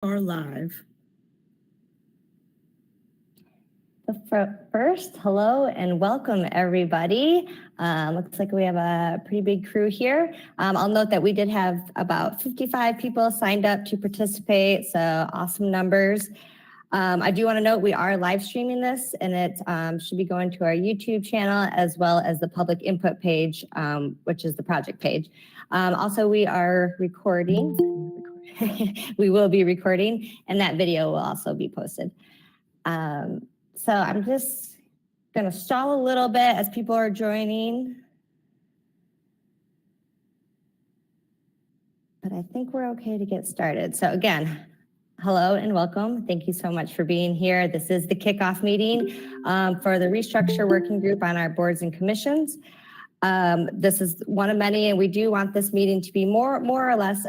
Are live. First, hello and welcome everybody. Looks like we have a pretty big crew here. I'll note that we did have about 55 people signed up to participate, so awesome numbers. I do want to note we are live streaming this, and it should be going to our YouTube channel as well as the public input page, which is the project page. Also, we are recording. We will be recording, and that video will also be posted. So I'm just going to stall a little bit as people are joining. But I think we're okay to get started. So again, hello and welcome. Thank you so much for being here. This is the kickoff meeting for the Restructure Working Group on our boards and commissions. This is one of many, and we do want this meeting to be more or less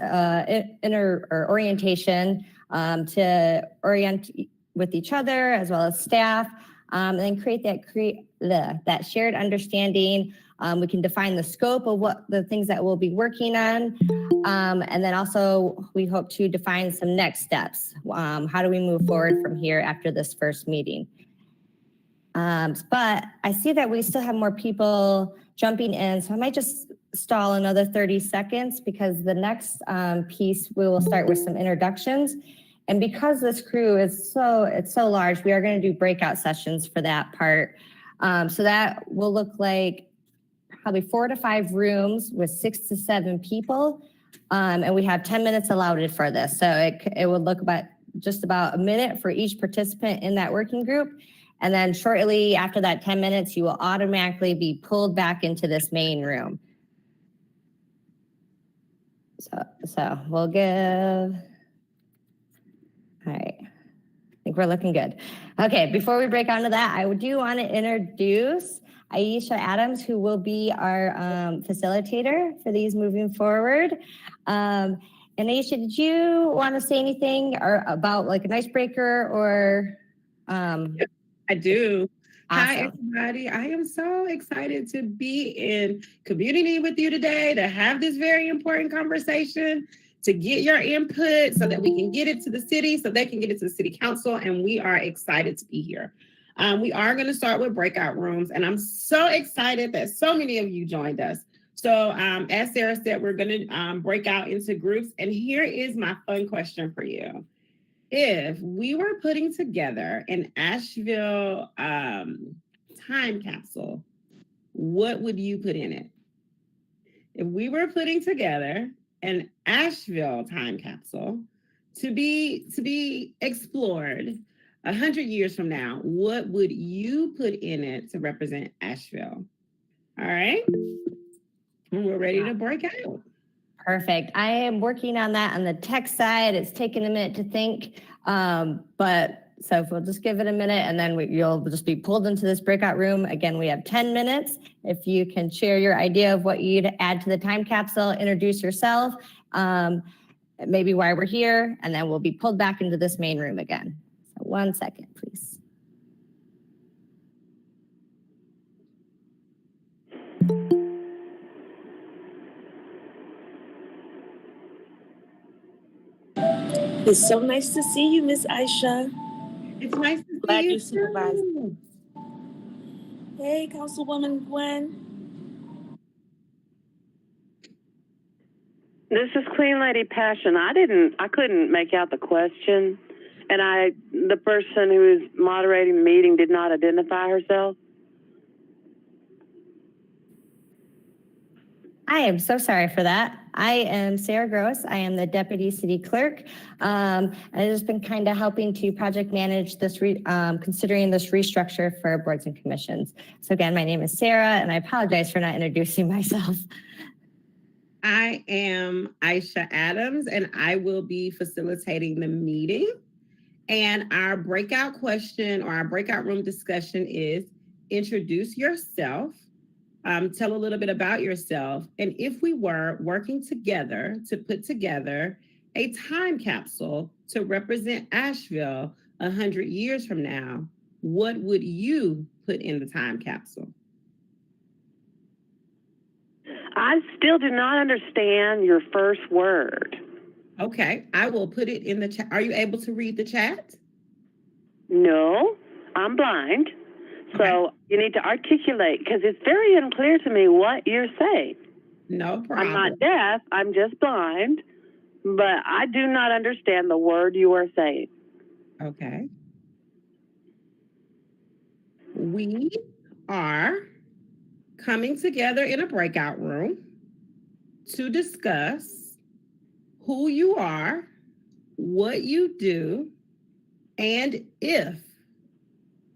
orientation to orient with each other as well as staff, and then create that shared understanding. We can define the scope of what the things that we'll be working on, and then also we hope to define some next steps. How do we move forward from here after this first meeting? But I see that we still have more people jumping in, so I might just stall another 30 seconds because the next piece we will start with some introductions. And because this crew is so large, we are going to do breakout sessions for that part. So that will look like probably 4 to 5 rooms with 6 to 7 people. And we have 10 minutes allotted for this. So it would look just about a minute for each participant in that working group. And then shortly after that 10 minutes, you will automatically be pulled back into this main room. So we'll give... All right, I think we're looking good. Okay, before we break onto that, I do want to introduce Aisha Adams, who will be our facilitator for these moving forward. And Aisha, did you want to say anything about like an icebreaker or? I do. Awesome. Hi, everybody. I am so excited to be in community with you today, to have this very important conversation, to get your input so that we can get it to the city, so they can get it to the city council, and we are excited to be here. We are going to start with breakout rooms, and I'm so excited that so many of you joined us. So as Sarah said, we're going to break out into groups, and here is my fun question for you. If we were putting together an Asheville time capsule, what would you put in it? If we were putting together an Asheville time capsule to be explored 100 years from now, what would you put in it to represent Asheville? All right, and we're ready to break out. Perfect. I am working on that on the tech side. It's taken a minute to think, but so if we'll just give it a minute and then you'll just be pulled into this breakout room. Again, we have 10 minutes. If you can share your idea of what you'd add to the time capsule, introduce yourself, maybe why we're here, and then we'll be pulled back into this main room again. So 1 second, please. It's so nice to see you, Miss Aisha. It's nice to see Glad you you supervised. too. Hey, Councilwoman Gwen. This is Queen Lady Passion. I couldn't make out the question, and the person who is moderating the meeting did not identify herself. I am so sorry for that. I am Sarah Gross. I am the Deputy City Clerk. I've just been kind of helping to project manage this, considering this restructure for boards and commissions. So again, my name is Sarah, and I apologize for not introducing myself. I am Aisha Adams, and I will be facilitating the meeting. And our breakout question or our breakout room discussion is introduce yourself. Tell a little bit about yourself. And if we were working together to put together a time capsule to represent Asheville 100 years from now, what would you put in the time capsule? I still do not understand your first word. Okay, I will put it in the chat. Are you able to read the chat? No, I'm blind. So you need to articulate, because it's very unclear to me what you're saying. No problem. I'm not deaf, I'm just blind, but I do not understand the word you are saying. Okay. We are coming together in a breakout room to discuss who you are, what you do, and if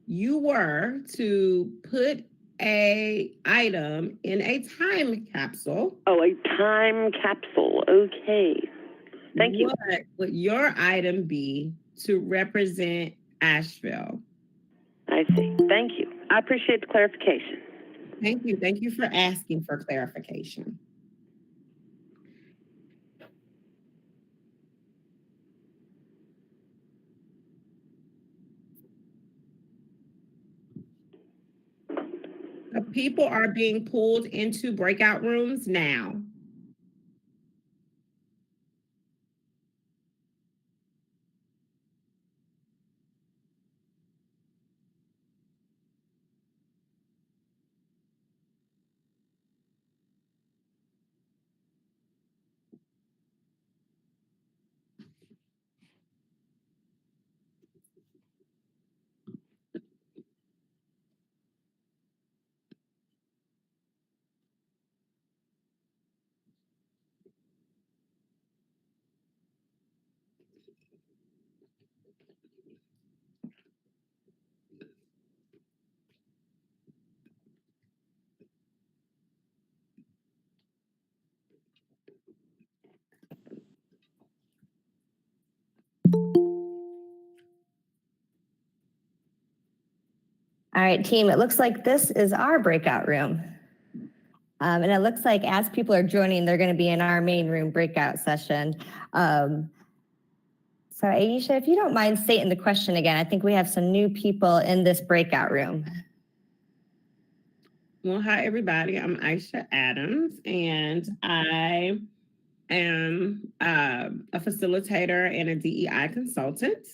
you were to put a item in a time capsule. Oh, a time capsule. Okay. Thank you. What would your item be to represent Asheville? I see. Thank you. I appreciate the clarification. Thank you. Thank you for asking for clarification. The people are being pulled into breakout rooms now. All right, team, it looks like this is our breakout room. And it looks like as people are joining, they're going to be in our main room breakout session. So Aisha, if you don't mind stating the question again, I think we have some new people in this breakout room. Well, hi, everybody. I'm Aisha Adams, and I am a facilitator and a DEI consultant.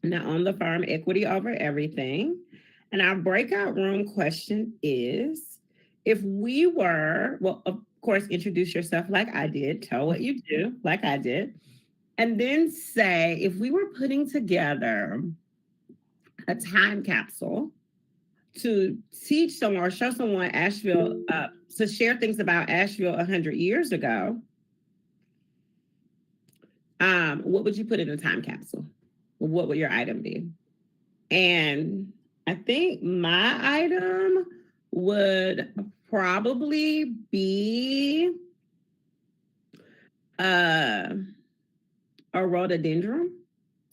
Now on the firm Equity Over Everything. And our breakout room question is, if we were, well, of course, introduce yourself like I did, tell what you do like I did, and then say, if we were putting together a time capsule to teach someone or show someone Asheville, to share things about Asheville 100 years ago, what would you put in a time capsule? What would your item be? And I think my item would probably be a rhododendron,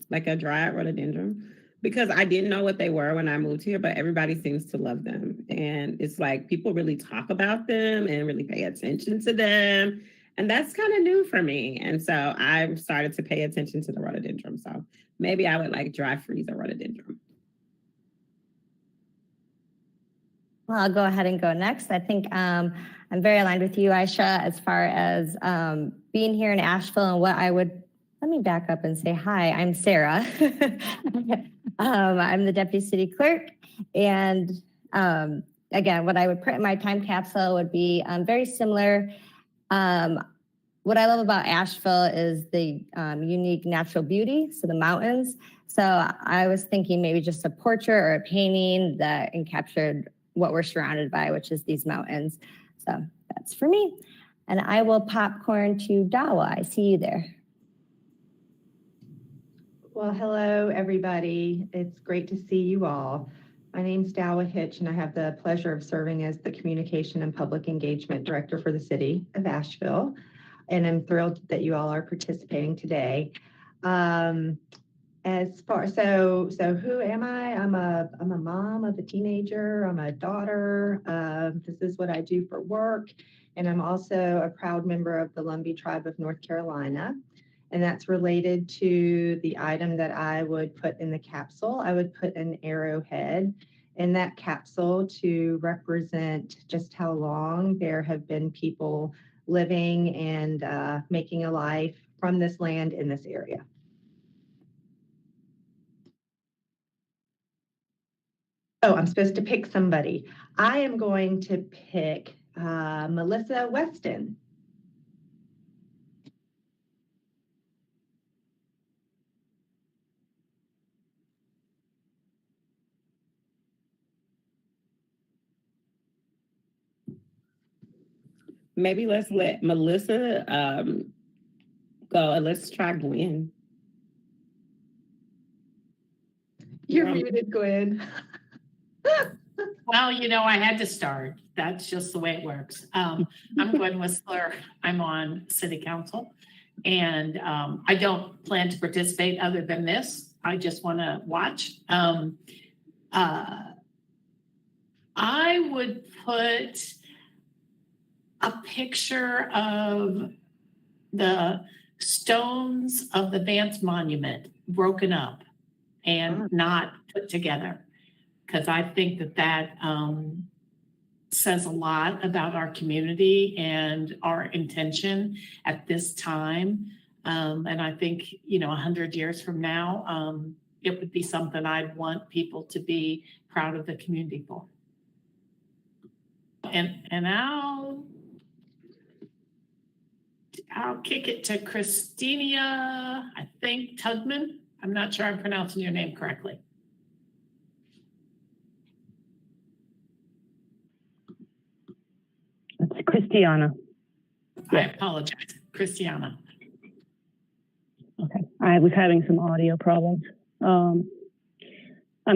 like a dried rhododendron, because I didn't know what they were when I moved here, but everybody seems to love them. And it's like people really talk about them and really pay attention to them. And that's kind of new for me. And so I started to pay attention to the rhododendron. So maybe I would like dry freeze a rhododendron. Well, I'll go ahead and go next. I think I'm very aligned with you, Aisha, as far as being here in Asheville and what I would, let me back up and say, hi, I'm Sarah. I'm the Deputy City Clerk. And again, what I would put in my time capsule would be very similar. What I love about Asheville is the unique natural beauty, so the mountains. So I was thinking maybe just a portrait or a painting that encaptured what we're surrounded by, which is these mountains. So that's for me. And I will popcorn to Dawa. I see you there. Well, hello, everybody. It's great to see you all. My name's Dawa Hitch, and I have the pleasure of serving as the Communication and Public Engagement Director for the City of Asheville. And I'm thrilled that you all are participating today. So who am I? I'm a mom of a teenager. I'm a daughter. This is what I do for work. And I'm also a proud member of the Lumbee Tribe of North Carolina. And that's related to the item that I would put in the capsule. I would put an arrowhead in that capsule to represent just how long there have been people living and making a life from this land in this area. Oh, I'm supposed to pick somebody. I am going to pick Melissa Weston. Maybe let's let Melissa go and let's try Gwen. You're muted, Gwen. Well, I had to start. That's just the way it works. I'm Gwen Whistler. I'm on City Council, and I don't plan to participate other than this. I just want to watch. I would put a picture of the stones of the Vance Monument broken up and not put together, because I think that says a lot about our community and our intention at this time. And I think, 100 years from now, it would be something I'd want people to be proud of the community for. And I'll kick it to Christina, I think Tugman. I'm not sure I'm pronouncing your name correctly. It's Christiana. I apologize, Christiana. Okay, I was having some audio problems. I'm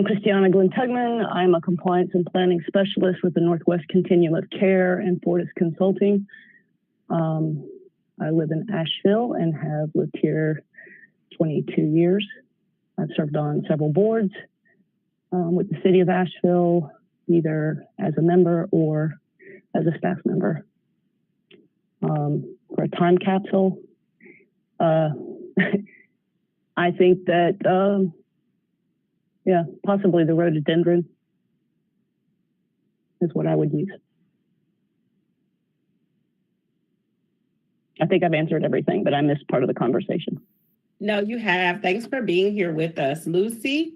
Christiana Glenn Tugman. I'm a compliance and planning specialist with the Northwest Continuum of Care and Fortis Consulting. I live in Asheville and have lived here 22 years. I've served on several boards with the city of Asheville, either as a member or as a staff member. For a time capsule, I think that, possibly the rhododendron is what I would use. I think I've answered everything, but I missed part of the conversation. No, you have. Thanks for being here with us. Lucy?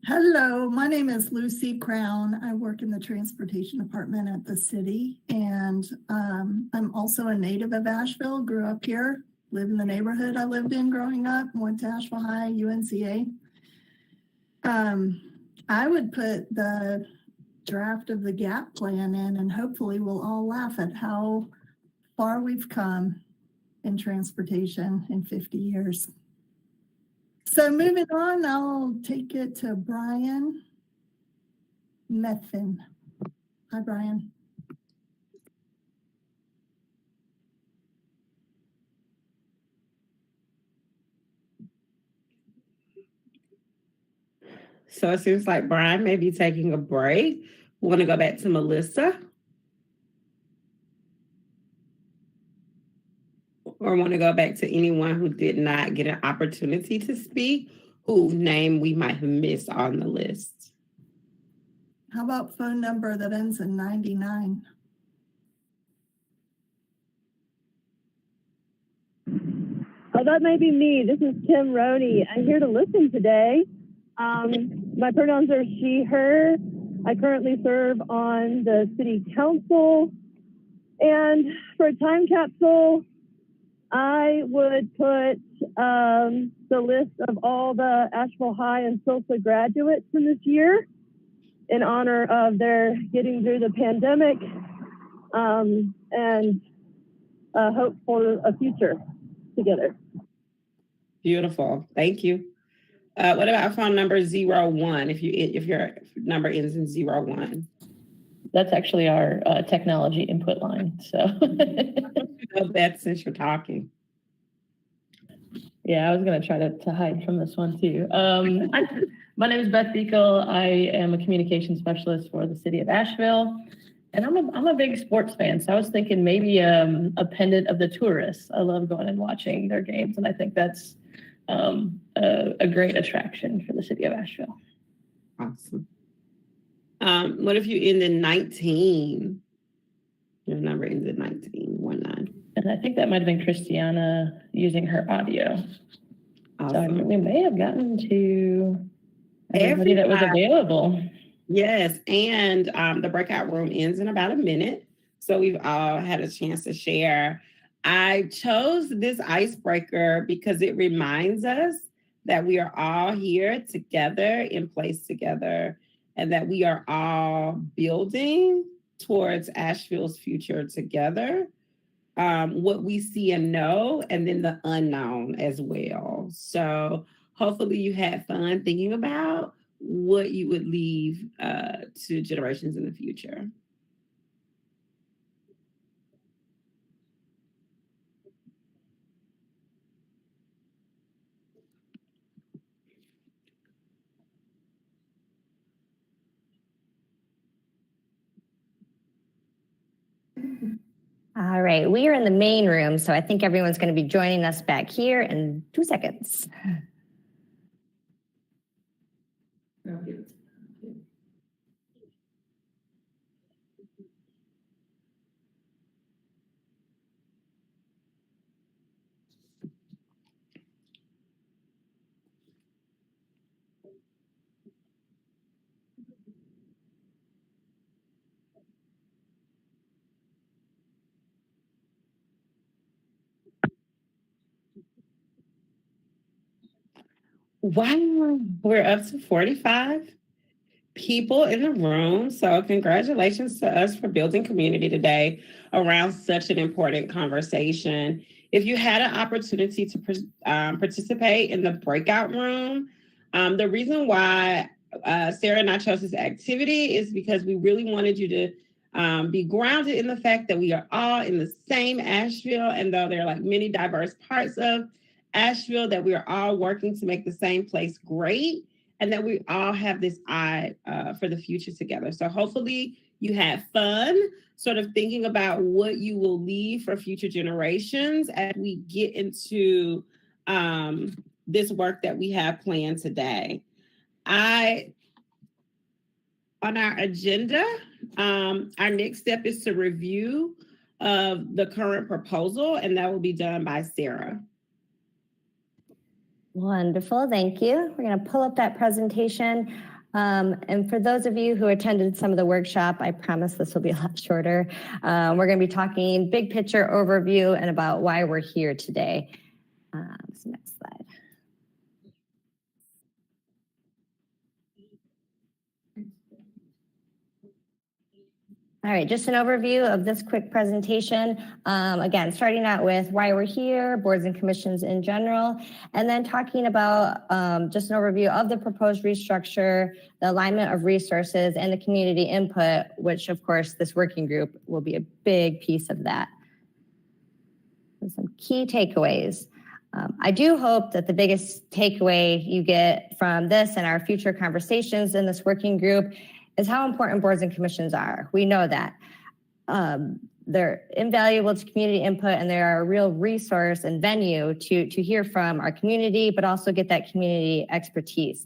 Hello, my name is Lucy Crown. I work in the transportation department at the city, and I'm also a native of Asheville, grew up here, live in the neighborhood I lived in growing up, went to Asheville High, UNCA. I would put the draft of the GAP plan in, and hopefully we'll all laugh at how far we've come in transportation in 50 years. So moving on, I'll take it to Brian Methvin. Hi, Brian. So it seems like Brian may be taking a break. We want to go back to Melissa. Or want to go back to anyone who did not get an opportunity to speak, whose name we might have missed on the list. How about phone number that ends in 99? Oh, that may be me. This is Kim Roney. I'm here to listen today. My pronouns are she, her. I currently serve on the city council. And for a time capsule, I would put the list of all the Asheville High and SILSA graduates from this year in honor of their getting through the pandemic and hope for a future together. Beautiful. Thank you. What about phone number 01? If your number ends in 01. That's actually our technology input line. So That's since you're talking. yeah, I was going to try to hide from this one too. My name is Beth Beekle. I am a communication specialist for the city of Asheville, and I'm a big sports fan. So I was thinking maybe a pendant of the tourists. I love going and watching their games, and I think that's a great attraction for the city of Asheville. Awesome. What if you end in 19? Your number ends in 19. And I think that might have been Christiana using her audio. Awesome. So we may have gotten to everybody that was available. Yes, and the breakout room ends in about a minute. So we've all had a chance to share. I chose this icebreaker because it reminds us that we are all here together, in place together, and that we are all building towards Asheville's future together. What we see and know, and then the unknown as well. So hopefully you had fun thinking about what you would leave to generations in the future. All right, we are in the main room, so I think everyone's going to be joining us back here in 2 seconds. Wow, we're up to 45 people in the room. So congratulations to us for building community today around such an important conversation. If you had an opportunity to participate in the breakout room, the reason why Sarah and I chose this activity is because we really wanted you to be grounded in the fact that we are all in the same Asheville, and though there are like many diverse parts of Asheville, that we are all working to make the same place great, and that we all have this eye for the future together. So hopefully you had fun sort of thinking about what you will leave for future generations as we get into this work that we have planned today. On our agenda, our next step is to review of the current proposal, and that will be done by Sarah. Wonderful, thank you. We're going to pull up that presentation. And for those of you who attended some of the workshop, I promise this will be a lot shorter. We're going to be talking big picture overview and about why we're here today. Next slide. All right, just an overview of this quick presentation. Again, starting out with why we're here, boards and commissions in general, and then talking about just an overview of the proposed restructure, the alignment of resources, and the community input, which of course this working group will be a big piece of that. And some key takeaways. I do hope that the biggest takeaway you get from this and our future conversations in this working group is how important boards and commissions are. We know that. They're invaluable to community input, and they are a real resource and venue to hear from our community, but also get that community expertise.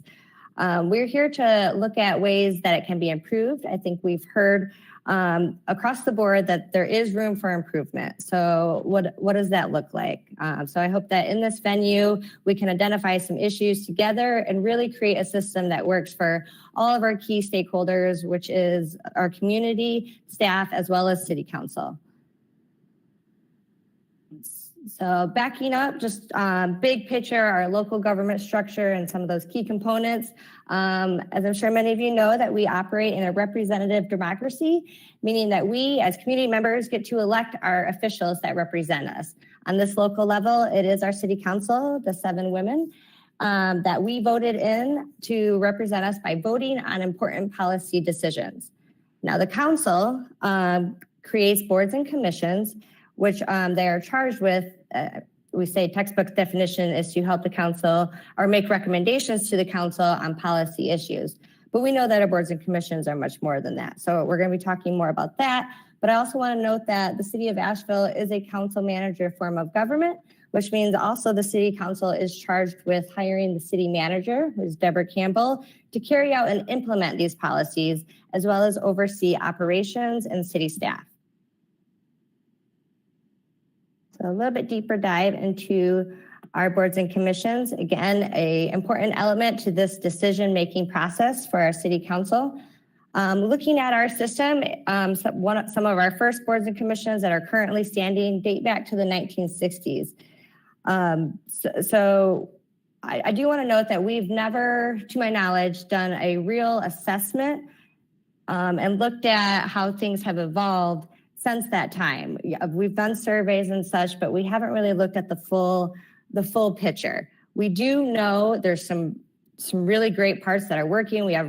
We're here to look at ways that it can be improved. I think we've heard across the board that there is room for improvement. So what does that look like? So I hope that in this venue, we can identify some issues together and really create a system that works for all of our key stakeholders, which is our community, staff, as well as city council. So backing up, just big picture, our local government structure and some of those key components. As I'm sure many of you know, that we operate in a representative democracy, meaning that we as community members get to elect our officials that represent us. On this local level, it is our city council, the 7 women, that we voted in to represent us by voting on important policy decisions. Now the council creates boards and commissions, which they are charged with. We say textbook definition is to help the council or make recommendations to the council on policy issues. But we know that our boards and commissions are much more than that. So we're going to be talking more about that. But I also want to note that the city of Asheville is a council manager form of government, which means also the city council is charged with hiring the city manager, who's Deborah Campbell, to carry out and implement these policies, as well as oversee operations and city staff. So a little bit deeper dive into our boards and commissions. Again, an important element to this decision-making process for our city council. Looking at our system, some of our first boards and commissions that are currently standing date back to the 1960s. I do want to note that we've never, to my knowledge, done a real assessment and looked at how things have evolved since that time. We've done surveys and such, but we haven't really looked at the full picture. We do know there's some really great parts that are working. We have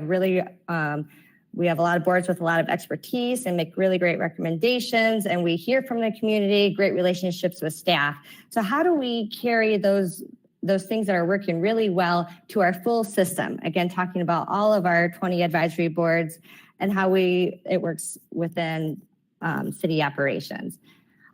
a lot of boards with a lot of expertise and make really great recommendations, and we hear from the community, great relationships with staff. So how do we carry those things that are working really well to our full system? Again, talking about all of our 20 advisory boards and how it works within city operations.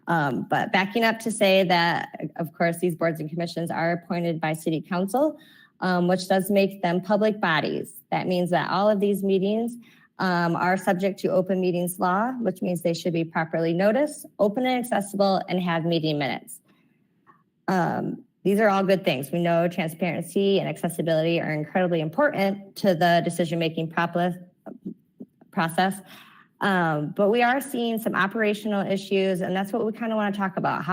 But backing up to say that, of course, these boards and commissions are appointed by city council, which does make them public bodies. That means that all of these meetings are subject to open meetings law, which means they should be properly noticed, open and accessible, and have meeting minutes. These are all good things. We know transparency and accessibility are incredibly important to the decision-making process. But we are seeing some operational issues, and that's what we kind of want to talk about.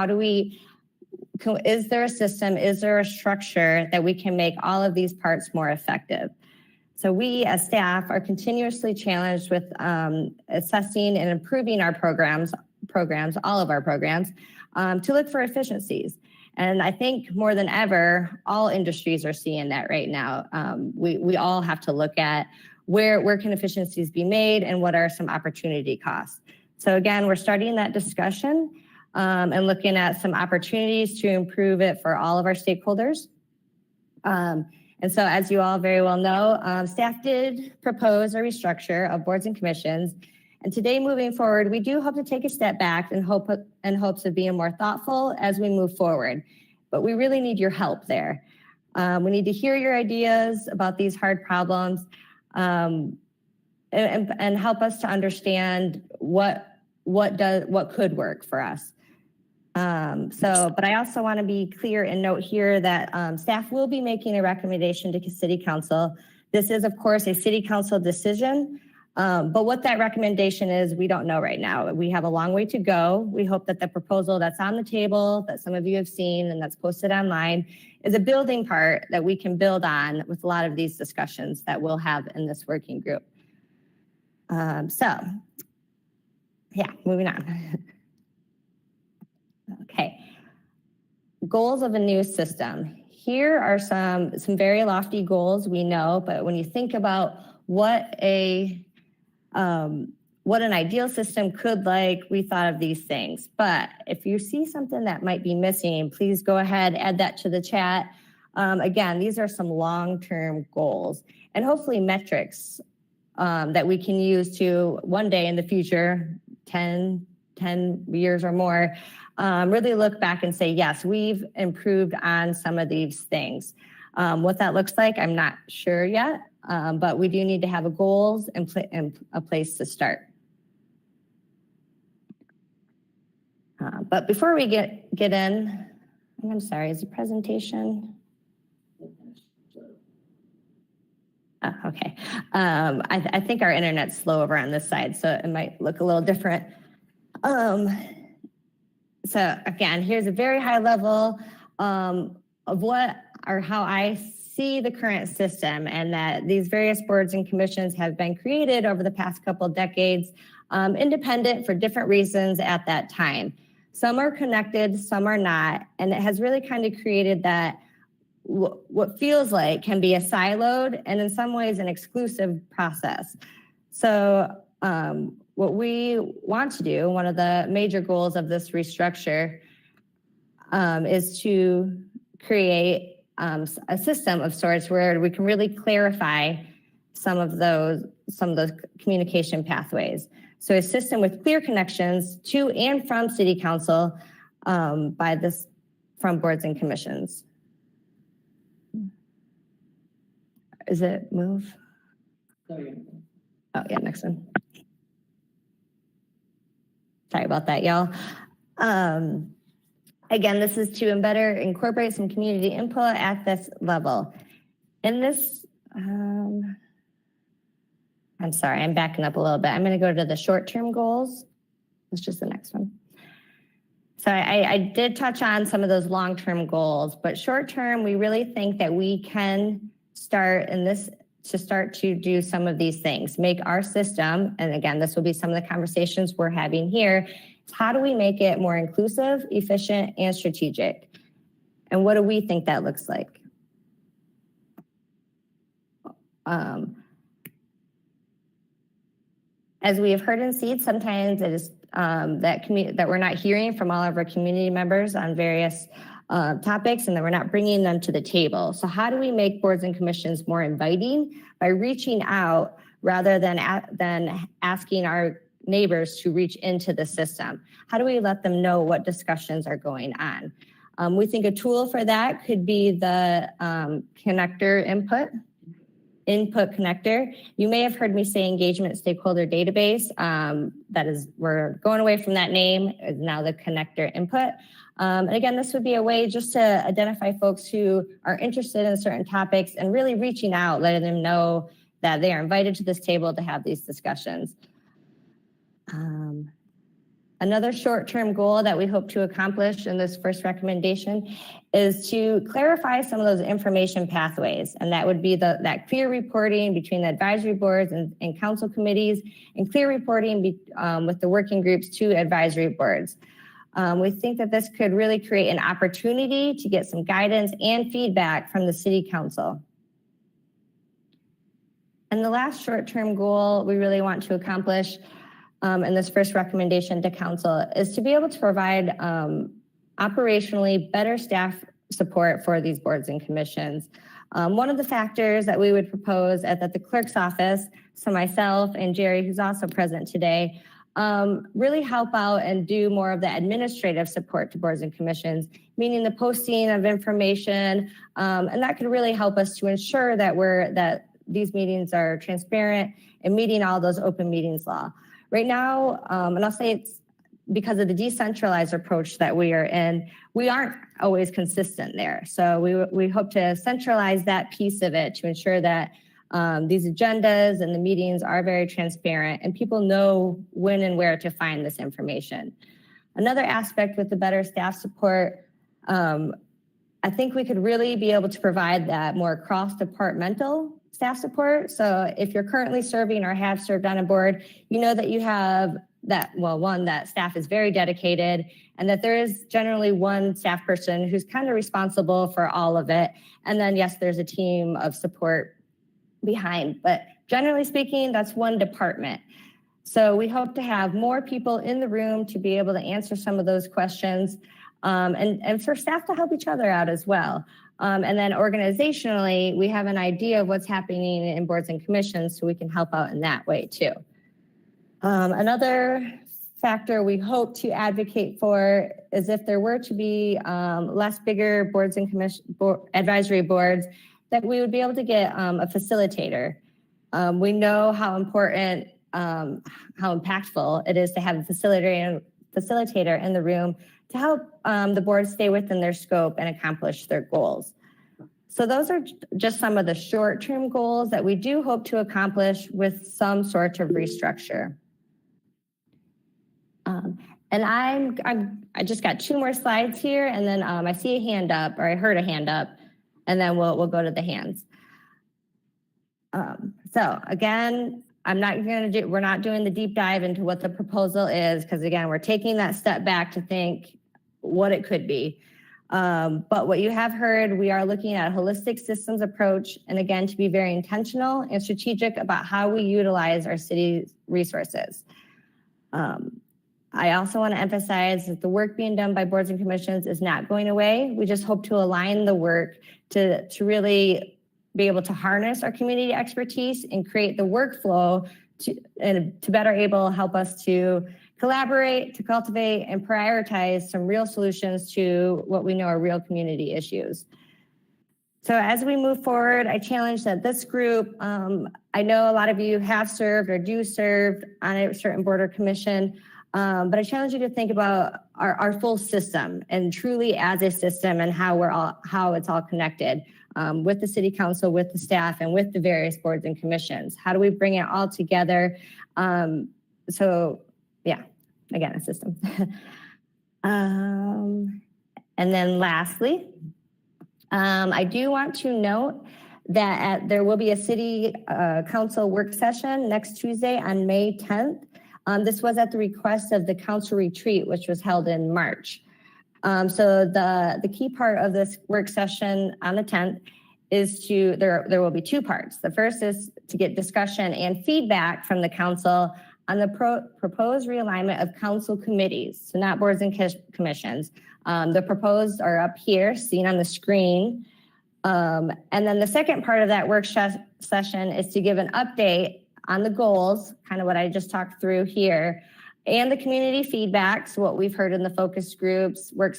Is there a system, is there a structure that we can make all of these parts more effective? So we as staff are continuously challenged with assessing and improving our programs, all of our programs, to look for efficiencies. And I think more than ever, all industries are seeing that right now. We all have to look at where can efficiencies be made and what are some opportunity costs. So again, we're starting that discussion and looking at some opportunities to improve it for all of our stakeholders. And so as you all very well know, staff did propose a restructure of boards and commissions. And today, moving forward, we do hope to take a step back in hopes of being more thoughtful as we move forward. But we really need your help there. We need to hear your ideas about these hard problems and help us to understand what could work for us. But I also want to be clear and note here that staff will be making a recommendation to City Council. This is, of course, a City Council decision, but what that recommendation is, we don't know right now. We have a long way to go. We hope that the proposal that's on the table, that some of you have seen and that's posted online, is a building part that we can build on with a lot of these discussions that we'll have in this working group. Moving on. Okay, goals of a new system. Here are some very lofty goals, we know, but when you think about what an ideal system could like, we thought of these things. But if you see something that might be missing, please go ahead, add that to the chat. Again, these are some long-term goals and hopefully metrics that we can use to one day in the future, 10 years or more, really look back and say, yes, we've improved on some of these things. What that looks like, I'm not sure yet, but we do need to have a goals and a place to start. But before we get in, I'm sorry, is the presentation? Oh, okay. I think our internet's slow over on this side, so it might look a little different. So again, here's a very high level of how I see the current system, and that these various boards and commissions have been created over the past couple decades, independent for different reasons at that time. Some are connected, some are not, and it has really kind of created that what feels like can be a siloed and in some ways an exclusive process. So what we want to do, one of the major goals of this restructure, is to create a system of sorts where we can really clarify some of those communication pathways. So a system with clear connections to and from City Council from boards and commissions. Is it move? Oh yeah, next one. Sorry about that, y'all. Again, this is to better incorporate some community input at this level. In this, I'm sorry, I'm backing up a little bit. I'm going to go to the short-term goals. It's just the next one. So I did touch on some of those long-term goals, but short-term, we really think that we can start to do some of these things, make our system, and again, this will be some of the conversations we're having here. How do we make it more inclusive, efficient, and strategic? And what do we think that looks like? As we have heard and seen, sometimes it is that we're not hearing from all of our community members on various topics, and that we're not bringing them to the table. So how do we make boards and commissions more inviting by reaching out rather than asking our neighbors to reach into the system? How do we let them know what discussions are going on? We think a tool for that could be the connector input connector. You may have heard me say engagement stakeholder database. We're going away from that name, is now the connector input. And again, this would be a way just to identify folks who are interested in certain topics and really reaching out, letting them know that they are invited to this table to have these discussions. Another short-term goal that we hope to accomplish in this first recommendation is to clarify some of those information pathways. And that would be that clear reporting between the advisory boards and council committees, and clear reporting with the working groups to advisory boards. We think that this could really create an opportunity to get some guidance and feedback from the city council. And the last short-term goal we really want to accomplish in this first recommendation to council is to be able to provide operationally better staff support for these boards and commissions. One of the factors that we would propose at the clerk's office, so myself and Jerry, who's also present today, really help out and do more of the administrative support to boards and commissions, meaning the posting of information, and that could really help us to ensure that these meetings are transparent and meeting all those open meetings law. Right now, and I'll say it's because of the decentralized approach that we are in, we aren't always consistent there. So we hope to centralize that piece of it to ensure that these agendas and the meetings are very transparent and people know when and where to find this information. Another aspect with the better staff support, I think we could really be able to provide that more cross-departmental staff support. So if you're currently serving or have served on a board, you know that you have that, well, one, that staff is very dedicated, and that there is generally one staff person who's kind of responsible for all of it. And then, yes, there's a team of support behind, but generally speaking, that's one department. So we hope to have more people in the room to be able to answer some of those questions, and for staff to help each other out as well. And then organizationally, we have an idea of what's happening in boards and commissions, so we can help out in that way too. Another factor we hope to advocate for is if there were to be less bigger boards and advisory boards, that we would be able to get a facilitator. We know how important, how impactful it is to have a facilitator in the room to help the board stay within their scope and accomplish their goals. So those are just some of the short-term goals that we do hope to accomplish with some sort of restructure. And I just got 2 more slides here, and then I see a hand up, or I heard a hand up, and then we'll go to the hands. So again, we're not doing the deep dive into what the proposal is, because again, we're taking that step back to think what it could be. But what you have heard, we are looking at a holistic systems approach, and again, to be very intentional and strategic about how we utilize our city's resources. I also want to emphasize that the work being done by boards and commissions is not going away. We just hope to align the work to really be able to harness our community expertise and create the workflow to better help us to collaborate, to cultivate, and prioritize some real solutions to what we know are real community issues. So as we move forward, I challenge that this group, I know a lot of you have served or do serve on a certain board or commission, but I challenge you to think about our full system and truly as a system and how it's all connected with the city council, with the staff, and with the various boards and commissions. How do we bring it all together? So yeah, again, a system. And then lastly, I do want to note that there will be a city council work session next Tuesday on May 10th. This was at the request of the council retreat, which was held in March. So the key part of this work session on the 10th is there will be two parts. The first is to get discussion and feedback from the council on the proposed realignment of council committees, so not boards and commissions. The proposed are up here, seen on the screen. And then the second part of that work session is to give an update on the goals, kind of what I just talked through here, and the community feedback, so what we've heard in the focus groups, work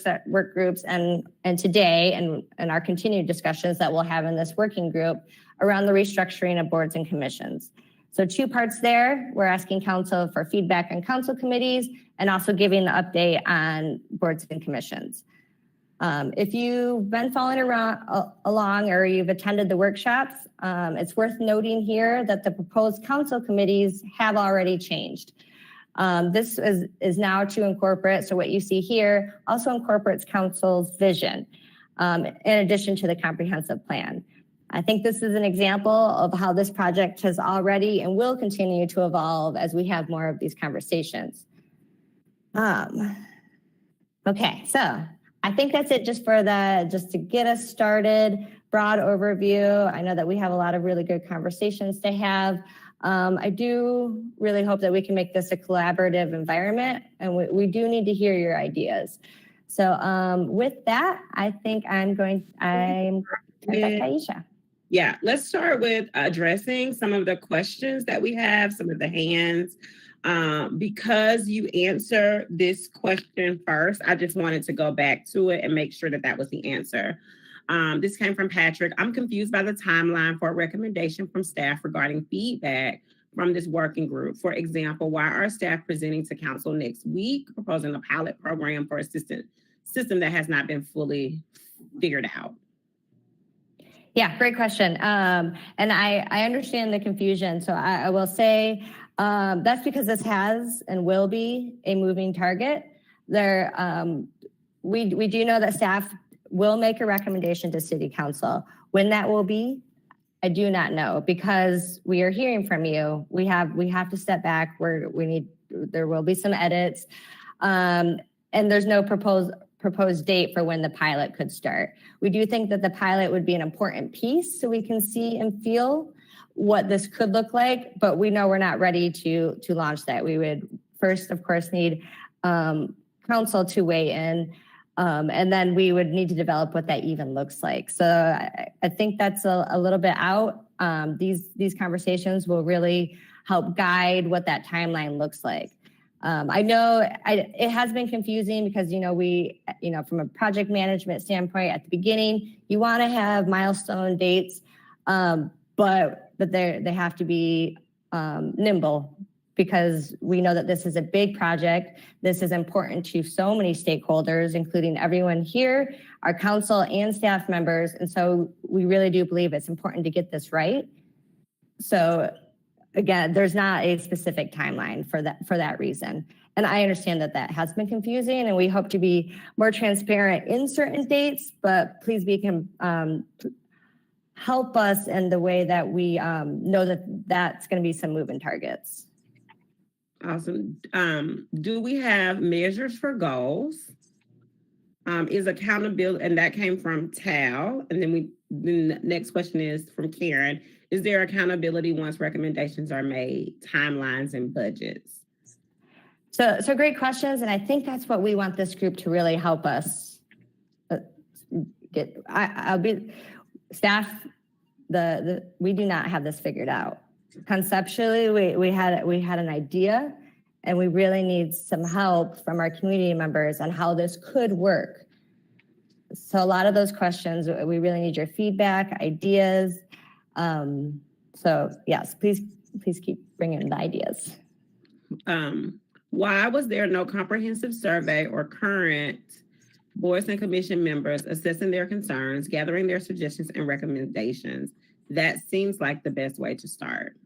groups, and today, and our continued discussions that we'll have in this working group around the restructuring of boards and commissions. So two parts there. We're asking council for feedback on council committees and also giving the update on boards and commissions. If you've been following along or you've attended the workshops, it's worth noting here that the proposed council committees have already changed. This is now to incorporate, so what you see here also incorporates council's vision in addition to the comprehensive plan. I think this is an example of how this project has already and will continue to evolve as we have more of these conversations. Okay, so I think that's it just to get us started, broad overview. I know that we have a lot of really good conversations to have. I do really hope that we can make this a collaborative environment, and we do need to hear your ideas. So with that, I think I'm back to Aisha. Yeah, let's start with addressing some of the questions that we have, some of the hands. Because you answered this question first, I just wanted to go back to it and make sure that that was the answer. This came from Patrick. I'm confused by the timeline for a recommendation from staff regarding feedback from this working group. For example, why are staff presenting to council next week, proposing a pilot program for a system that has not been fully figured out? Yeah, great question. And I understand the confusion. So I will say that's because this has and will be a moving target. We do know that staff will make a recommendation to city council. When that will be, I do not know, because we are hearing from you. We have to step back. There will be some edits, and there's no proposed date for when the pilot could start. We do think that the pilot would be an important piece so we can see and feel what this could look like, but we know we're not ready to launch that. We would first, of course, need council to weigh in, and then we would need to develop what that even looks like. So I think that's a little bit out. These conversations will really help guide what that timeline looks like. I know it has been confusing because, from a project management standpoint at the beginning, you want to have milestone dates, but they have to be nimble, because we know that this is a big project. This is important to so many stakeholders, including everyone here, our council and staff members. And so we really do believe it's important to get this right. So again, there's not a specific timeline for that reason. And I understand that has been confusing, and we hope to be more transparent in certain dates, but please help us in the way that we know that's going to be some moving targets. Awesome. Do we have measures for goals? Is accountability, and that came from Tal. And then the next question is from Karen. Is there accountability once recommendations are made, timelines and budgets? So great questions. And I think that's what we want this group to really help us get. Staff, we do not have this figured out. Conceptually, we had an idea, and we really need some help from our community members on how this could work. So a lot of those questions, we really need your feedback, ideas. So yes, please keep bringing the ideas. Why was there no comprehensive survey or current boards and commission members assessing their concerns, gathering their suggestions and recommendations? That seems like the best way to start.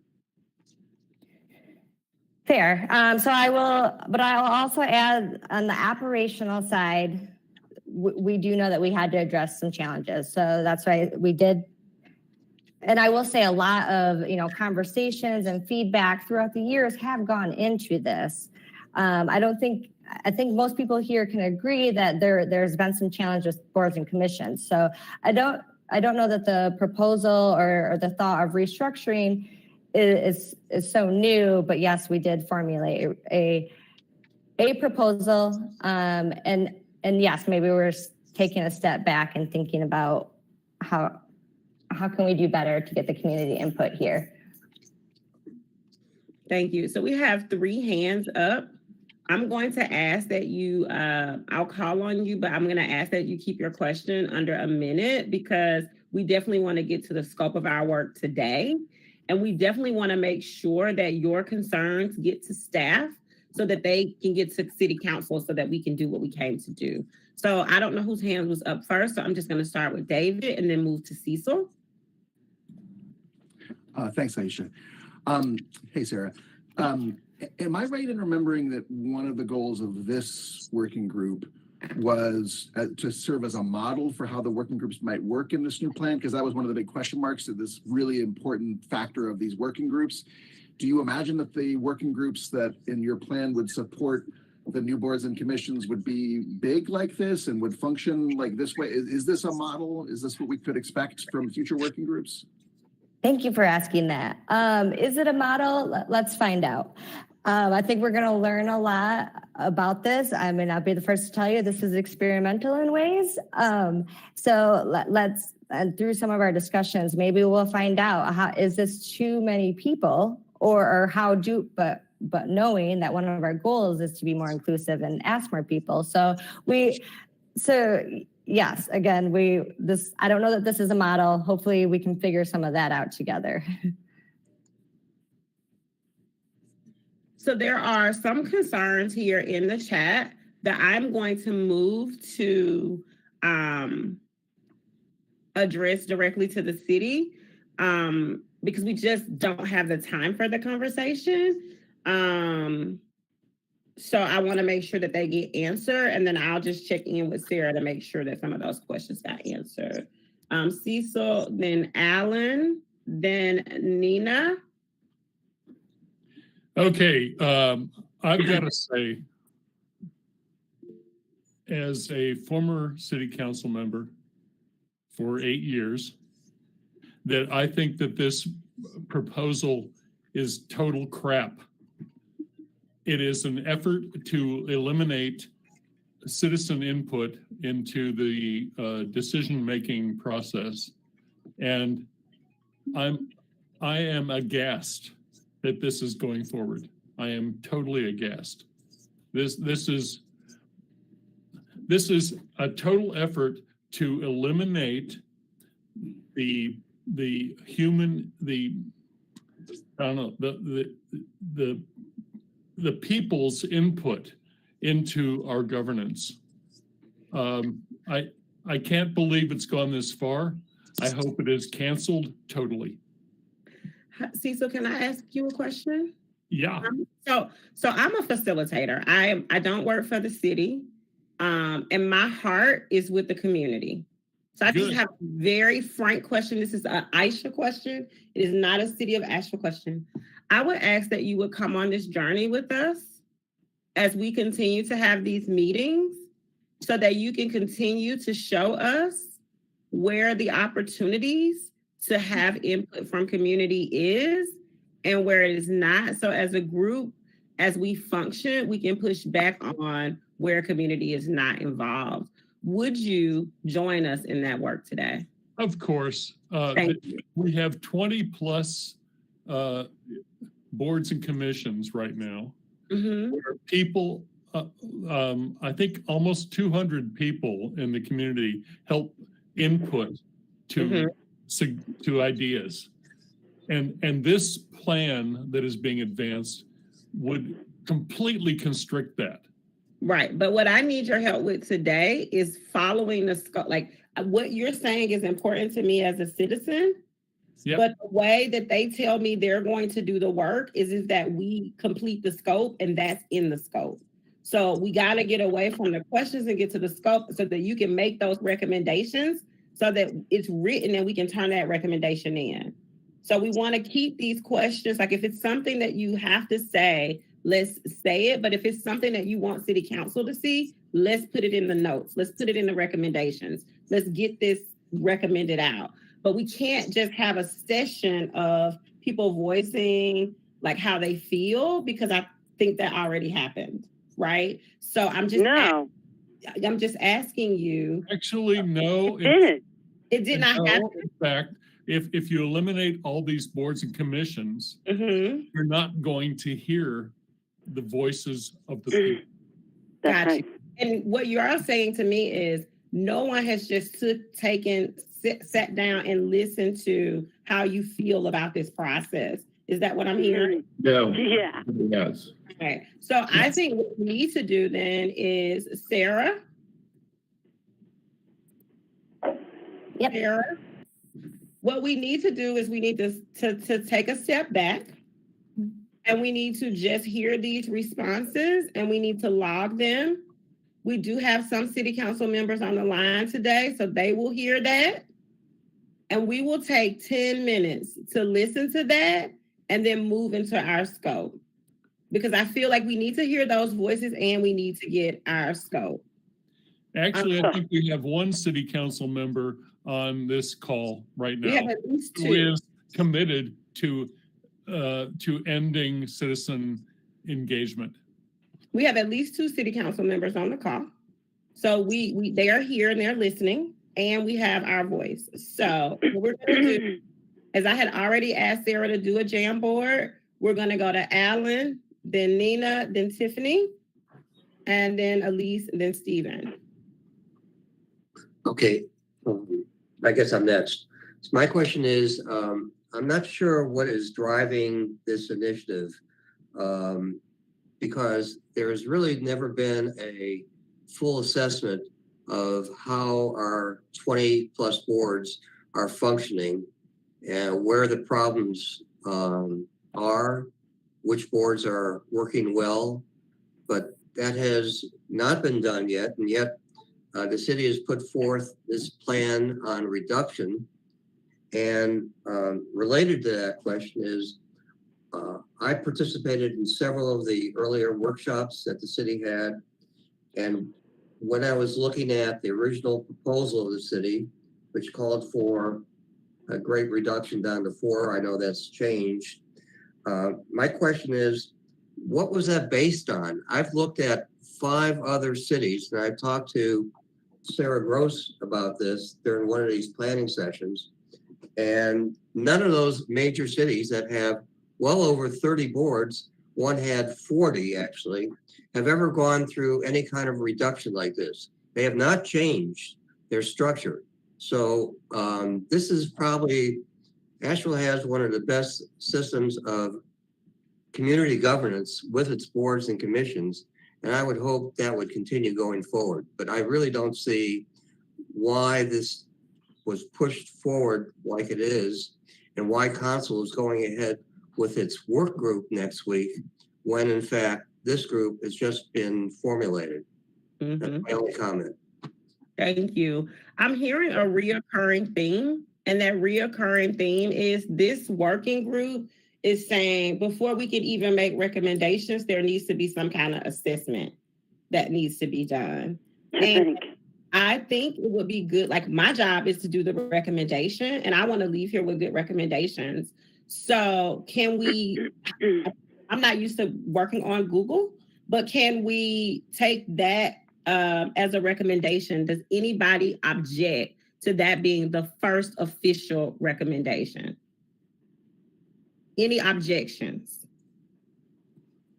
Fair. So I will also add on the operational side, we do know that we had to address some challenges. So that's why we did. And I will say a lot of, conversations and feedback throughout the years have gone into this. I think most people here can agree that there's been some challenges with boards and commissions. So I don't know that the proposal or the thought of restructuring is so new, but yes, we did formulate a proposal. And yes, maybe we're taking a step back and thinking about how can we do better to get the community input here. Thank you. So we have 3 hands up. I'm going to ask that you, I'll call on you, but I'm going to ask that you keep your question under a minute because we definitely want to get to the scope of our work today. And we definitely want to make sure that your concerns get to staff so that they can get to city council so that we can do what we came to do. So I don't know whose hand was up first. So I'm just going to start with David and then move to Cecil. Thanks, Aisha. Hey, Sarah. Am I right in remembering that one of the goals of this working group was to serve as a model for how the working groups might work in this new plan? Because that was one of the big question marks to this really important factor of these working groups. Do you imagine that the working groups that in your plan would support the new boards and commissions would be big like this and would function like this way? Is this a model? Is this what we could expect from future working groups? Thank you for asking that. Is it a model? Let's find out. I think we're going to learn a lot about this. I may not be the first to tell you this is experimental in ways. So let's, and through some of our discussions, maybe we'll find out is this too many people or how but knowing that one of our goals is to be more inclusive and ask more people. So yes, again, I don't know that this is a model. Hopefully we can figure some of that out together. So there are some concerns here in the chat that I'm going to move to address directly to the city because we just don't have the time for the conversation. So I want to make sure that they get answered, and then I'll just check in with Sarah to make sure that some of those questions got answered. Cecil, then Alan, then Nina. Okay, I've got to say, as a former city council member for 8 years, that I think that this proposal is total crap. It is an effort to eliminate citizen input into the decision-making process, and I am aghast that this is going forward. I am totally aghast. This is a total effort to eliminate the people's input into our governance. I can't believe it's gone this far. I hope it is canceled totally. Cecil, can I ask you a question? Yeah. So I'm a facilitator. I don't work for the city, and my heart is with the community. So I just have a very frank question. This is an Aisha question. It is not a City of Asheville question. I would ask that you would come on this journey with us as we continue to have these meetings so that you can continue to show us where the opportunities to have input from community is and where it is not. So as a group, as we function, we can push back on where community is not involved. Would you join us in that work today? Of course. We have 20 plus boards and commissions right now. Where people, I think almost 200 people in the community help input to ideas. And this plan that is being advanced would completely constrict that. Right. But what I need your help with today is following the scope. Like what you're saying is important to me as a citizen. Yep. But the way that they tell me they're going to do the work is that we complete the scope, and that's in the scope. So we got to get away from the questions and get to the scope so that you can make those recommendations so that it's written and we can turn that recommendation in. So we want to keep these questions. Like if it's something that you have to say, let's say it. But if it's something that you want city council to see, let's put it in the notes. Let's put it in the recommendations. Let's get this recommended out. But we can't just have a session of people voicing like how they feel, because I think that already happened, right? So I'm just asking you. Actually, no. It did not happen. In fact, if you eliminate all these boards and commissions, you're not going to hear the voices of the people. Gotcha. And what you are saying to me is no one has just sat down and listened to how you feel about this process. Is that what I'm hearing? No. Yeah. Yes. Okay. So I think what we need to do then is Sarah. Yep. Sarah. What we need to do is we need to take a step back, and we need to just hear these responses, and we need to log them. We do have some city council members on the line today, so they will hear that. And we will take 10 minutes to listen to that and then move into our scope. Because I feel like we need to hear those voices and we need to get our scope. Actually, I think we have one city council member on this call right now. We have at least two. Who is committed to ending citizen engagement. We have at least 2 city council members on the call. So they are here and they're listening, and we have our voice. So what we're going to do, as I had already asked Sarah to do a jam board, we're going to go to Alan, then Nina, then Tiffany, and then Elise, and then Stephen. Okay, I guess I'm next. So my question is, I'm not sure what is driving this initiative, because there has really never been a full assessment of how our 20 plus boards are functioning and where the problems are, which boards are working well, but that has not been done yet. And yet the city has put forth this plan on reduction. And related to that question is, I participated in several of the earlier workshops that the city had. And when I was looking at the original proposal of the city, which called for a great reduction down to 4, I know that's changed. My question is, what was that based on? I've looked at 5 other cities, and I've talked to Sarah Gross about this during one of these planning sessions. And none of those major cities that have well over 30 boards, one had 40 actually, have ever gone through any kind of reduction like this. They have not changed their structure. So this is probably, Asheville has one of the best systems of community governance with its boards and commissions. And I would hope that would continue going forward. But I really don't see why this was pushed forward like it is, and why council is going ahead with its work group next week, when in fact this group has just been formulated. That's my only comment. Thank you. I'm hearing a reoccurring theme, and that reoccurring theme is this working group is saying before we can even make recommendations, there needs to be some kind of assessment that needs to be done. I think it would be good. Like my job is to do the recommendation, and I want to leave here with good recommendations. So can we, I'm not used to working on Google, but can we take that as a recommendation? Does anybody object to that being the first official recommendation? Any objections?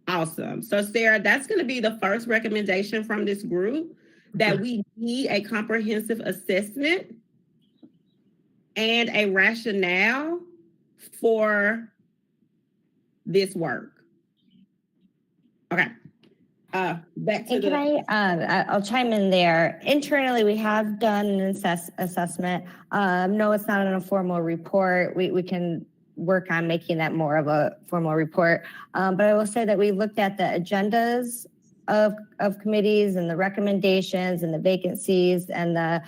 Awesome. So Sarah, that's going to be the first recommendation from this group, that we need a comprehensive assessment and a rationale for this work. Okay. Back to And can I'll chime in there. Internally, we have done an assessment. No, it's not in a formal report. We can work on making that more of a formal report. But I will say that we looked at the agendas of committees and the recommendations and the vacancies and the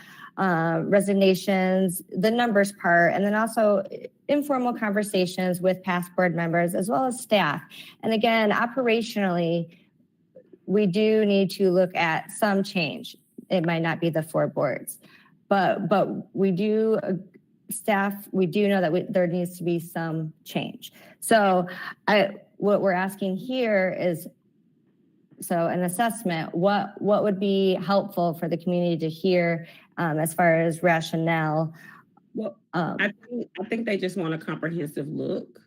resignations, the numbers part, and then also informal conversations with past board members as well as staff. And again, operationally, we do need to look at some change. It might not be the 4 boards, but we do staff. We do know that there needs to be some change. So what we're asking here is, so an assessment. What would be helpful for the community to hear as far as rationale? Well, I think they just want a comprehensive look.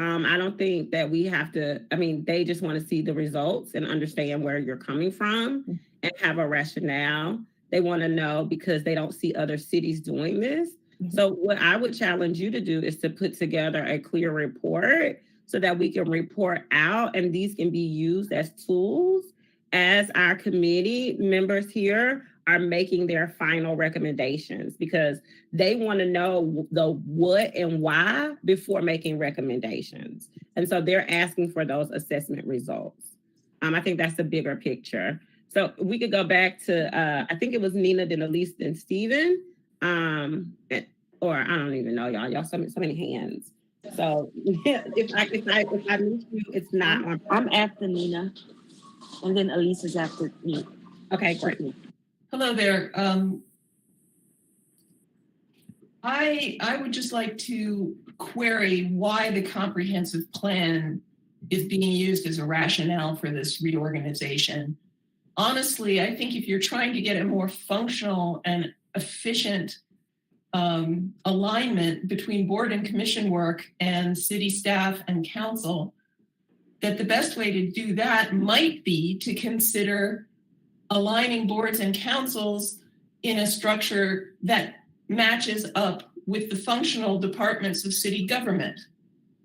I don't think that we have to, they just want to see the results and understand where you're coming from and have a rationale. They want to know because they don't see other cities doing this. So what I would challenge you to do is to put together a clear report so that we can report out, and these can be used as tools as our committee members here are making their final recommendations, because they want to know the what and why before making recommendations. And so they're asking for those assessment results. I think that's the bigger picture. So we could go back to, I think it was Nina, then Elise, then Stephen, or I don't even know, y'all so many hands. So if I miss you, it's not on. I'm after Nina, and then Elise is after me. Okay, great. Hello there. I would just like to query why the comprehensive plan is being used as a rationale for this reorganization. Honestly, I think if you're trying to get a more functional and efficient alignment between board and commission work and city staff and council, that the best way to do that might be to consider aligning boards and councils in a structure that matches up with the functional departments of city government.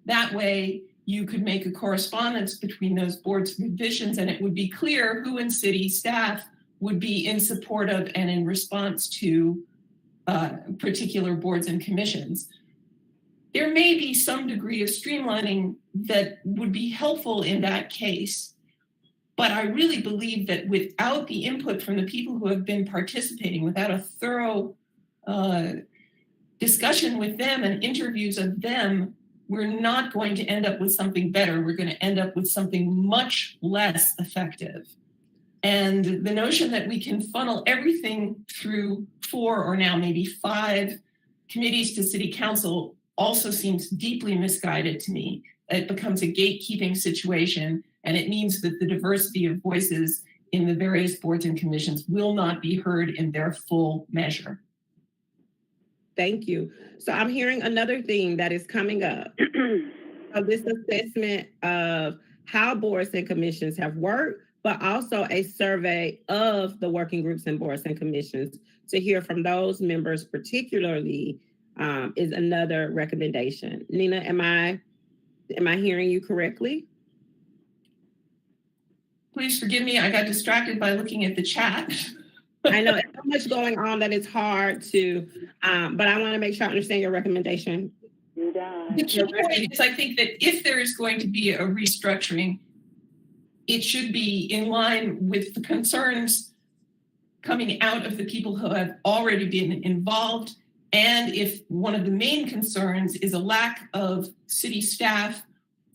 That way, you could make a correspondence between those boards and divisions, and it would be clear who in city staff would be in support of and in response to particular boards and commissions. There may be some degree of streamlining that would be helpful in that case, but I really believe that without the input from the people who have been participating, without a thorough discussion with them and interviews of them, we're not going to end up with something better. We're going to end up with something much less effective. And the notion that we can funnel everything through 4 or now maybe 5 committees to city council also seems deeply misguided to me. It becomes a gatekeeping situation, and it means that the diversity of voices in the various boards and commissions will not be heard in their full measure. Thank you. So I'm hearing another theme that is coming up. This assessment of how boards and commissions have worked, but also a survey of the working groups and boards and commissions to hear from those members particularly is another recommendation. Nina, am I hearing you correctly? Please forgive me, I got distracted by looking at the chat. I know there's so much going on that it's hard to, but I want to make sure I understand your recommendation. The key point is, I think that if there is going to be a restructuring, it should be in line with the concerns coming out of the people who have already been involved. And if one of the main concerns is a lack of city staff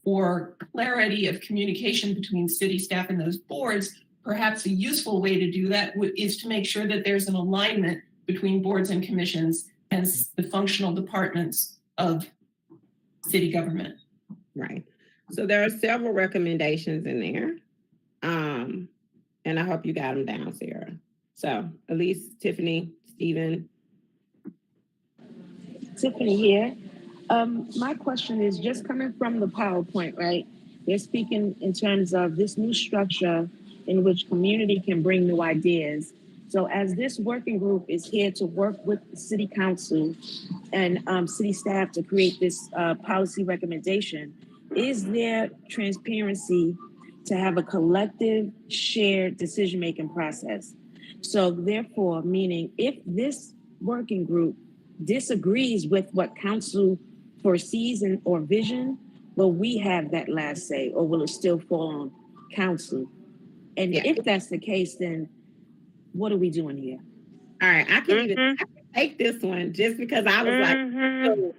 or clarity of communication between city staff and those boards, perhaps a useful way to do that is to make sure that there's an alignment between boards and commissions and the functional departments of city government. Right. So there are several recommendations in there. And I hope you got them down, Sarah. So Elise, Tiffany, Stephen. Tiffany here. My question is just coming from the PowerPoint, right? They're speaking in terms of this new structure in which community can bring new ideas. So as this working group is here to work with the city council and city staff to create this policy recommendation, is there transparency to have a collective shared decision-making process. So therefore, meaning if this working group disagrees with what council foresees or vision, will we have that last say, or will it still fall on council? And if that's the case, then what are we doing here? All right, I can take this one just because I was like, oh.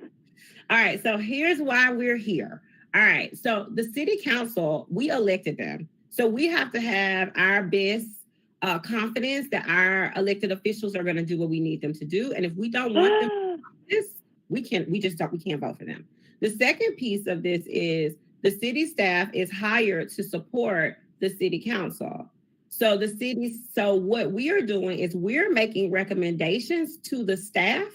All right, so here's why we're here. All right, so the city council, we elected them. So we have to have our best confidence that our elected officials are going to do what we need them to do. And if we don't want them to do this, we can't vote for them. The second piece of this is the city staff is hired to support the city council. So what we are doing is we're making recommendations to the staff.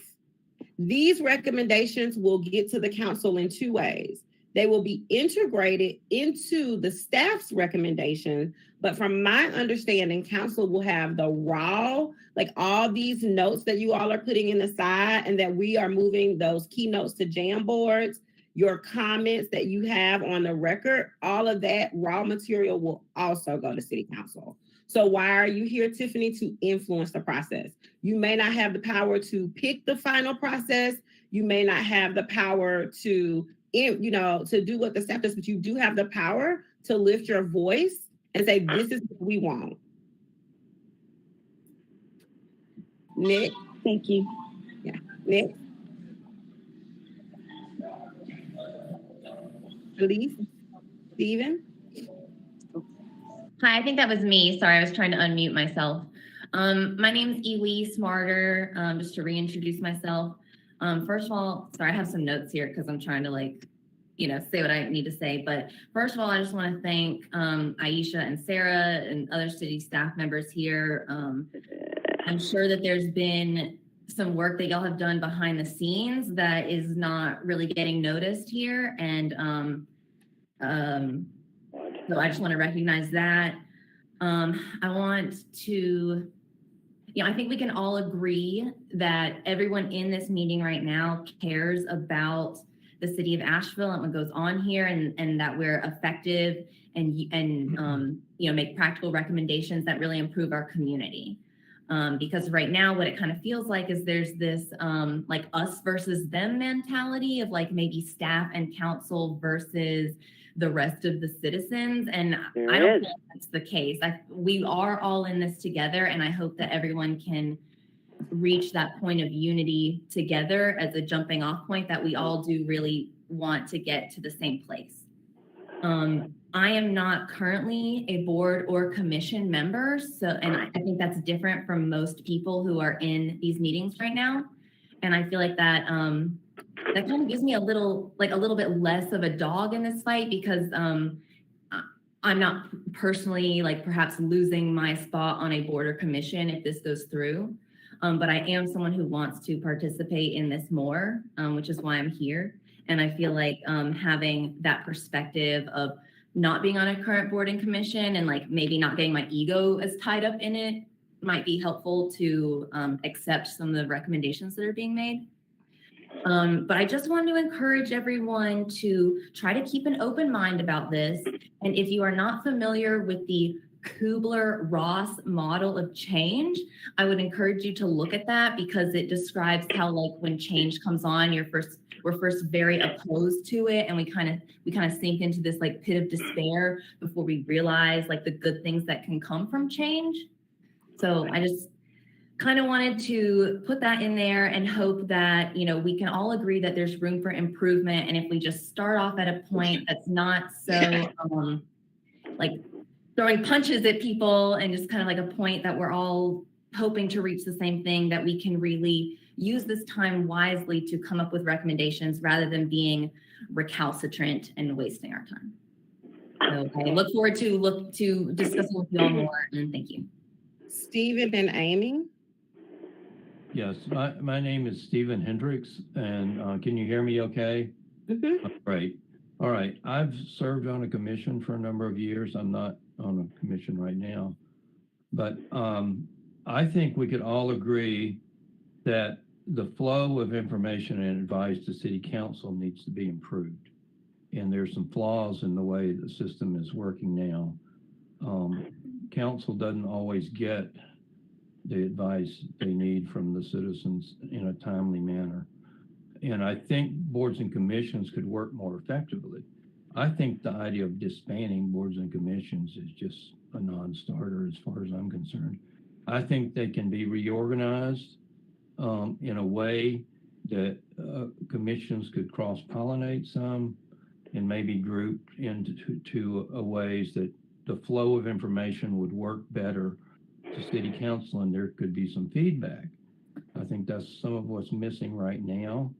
These recommendations will get to the council in two ways. They will be integrated into the staff's recommendation, but from my understanding, council will have the raw, like all these notes that you all are putting in the side, and that we are moving those keynotes to Jamboards, your comments that you have on the record, all of that raw material will also go to city council. So why are you here, Tiffany? To influence the process. You may not have the power to pick the final process. You may not have the power to, to do what the staff does, but you do have the power to lift your voice and say, this is what we want. Nick? Thank you. Yeah, Nick? Elise? Steven? Hi, I think that was me. Sorry, I was trying to unmute myself. My name is Elise Martyr, just to reintroduce myself. First of all, sorry, I have some notes here because I'm trying to say what I need to say. But first of all, I just want to thank Aisha and Sarah and other city staff members here. I'm sure that there's been some work that y'all have done behind the scenes that is not really getting noticed here. And so I just want to recognize that. I want to, I think we can all agree that everyone in this meeting right now cares about the city of Asheville and what goes on here, and that we're effective and make practical recommendations that really improve our community. Because right now what it kind of feels like is there's this like us versus them mentality of like maybe staff and council versus the rest of the citizens. And I don't think that's the case. We are all in this together, and I hope that everyone can reach that point of unity together as a jumping off point that we all do really want to get to the same place. I am not currently a board or commission member, and I think that's different from most people who are in these meetings right now. And I feel like that that kind of gives me a little bit less of a dog in this fight, because I'm not personally perhaps losing my spot on a board or commission if this goes through. But I am someone who wants to participate in this more, which is why I'm here. And I feel like having that perspective of not being on a current board and commission and maybe not getting my ego as tied up in it might be helpful to accept some of the recommendations that are being made. But I just want to encourage everyone to try to keep an open mind about this. And if you are not familiar with the Kubler-Ross model of change, I would encourage you to look at that, because it describes how when change comes on, we're first very opposed to it, and we kind of sink into this pit of despair before we realize the good things that can come from change. So I just kind of wanted to put that in there and hope that we can all agree that there's room for improvement. And if we just start off at a point that's not so throwing punches at people, and just kind of a point that we're all hoping to reach the same thing, that we can really use this time wisely to come up with recommendations rather than being recalcitrant and wasting our time. So I look forward to discussing with you all more, and thank you. Stephen and Amy? Yes, my name is Stephen Hendricks, and can you hear me okay? Mm-hmm. Great. All right. I've served on a commission for a number of years. I'm not on a commission right now, but I think we could all agree that the flow of information and advice to city council needs to be improved. and there's some flaws in the way the system is working now. Council doesn't always get the advice they need from the citizens in a timely manner. And I think boards and commissions could work more effectively. I think the idea of disbanding boards and commissions is just a non-starter as far as I'm concerned. I think they can be reorganized in a way that commissions could cross-pollinate some and maybe group into ways that the flow of information would work better to city council, and there could be some feedback. I think that's some of what's missing right now,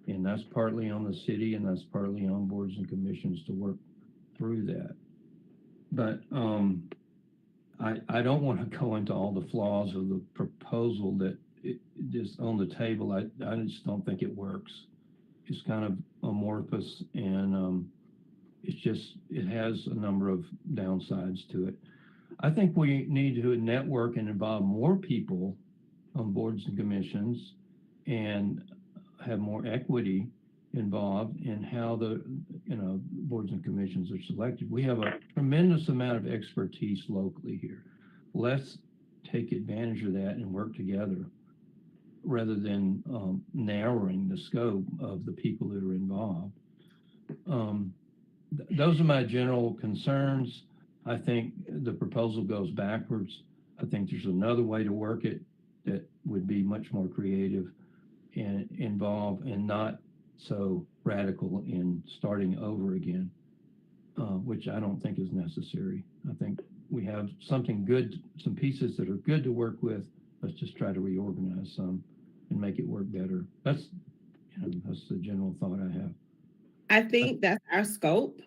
and that's partly on the city and that's partly on boards and commissions to work through that. But I don't want to go into all the flaws of the proposal that is on the table. I just don't think it works. It's kind of amorphous, and it has a number of downsides to it. I think we need to network and involve more people on boards and commissions and have more equity involved in how the boards and commissions are selected. We have a tremendous amount of expertise locally here. Let's take advantage of that and work together rather than narrowing the scope of the people that are involved. Those are my general concerns. I think the proposal goes backwards. I think there's another way to work it that would be much more creative and involved and not so radical in starting over again, which I don't think is necessary. I think we have something good, some pieces that are good to work with. Let's just try to reorganize some and make it work better. That's the general thought I have. I think that's our scope.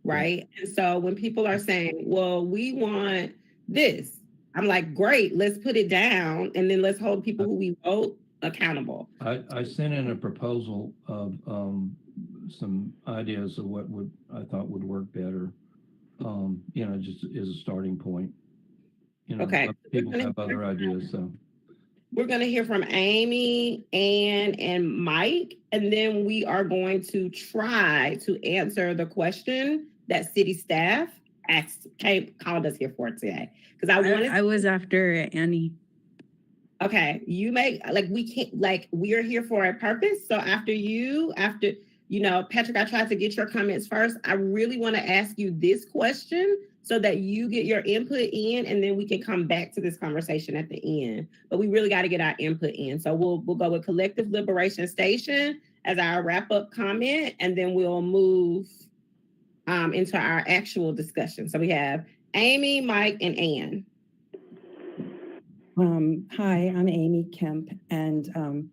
Right? And so when people are saying, well, we want this, I'm like, great, let's put it down and then let's hold people who we vote accountable. I sent in a proposal of some ideas of what I thought would work better, just as a starting point. Okay. People have other ideas, so. We're going to hear from Amy, Ann, and Mike, and then we are going to try to answer the question that city staff called us here for today. Because I was after Annie. Okay, we are here for a purpose. So after Patrick, I tried to get your comments first. I really want to ask you this question so that you get your input in, and then we can come back to this conversation at the end. But we really got to get our input in. So we'll go with Collective Liberation Station as our wrap-up comment, and then we'll move into our actual discussion. So we have Amy, Mike, and Ann. Hi, I'm Amy Kemp, and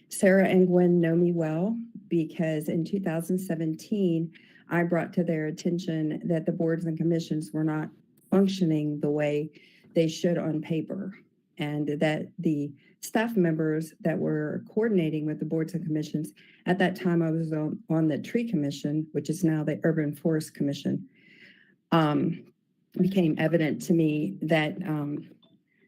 Sarah and Gwen know me well because in 2017, I brought to their attention that the boards and commissions were not functioning the way they should on paper, and that the staff members that were coordinating with the boards and commissions, at that time I was on the Tree Commission, which is now the Urban Forest Commission, became evident to me that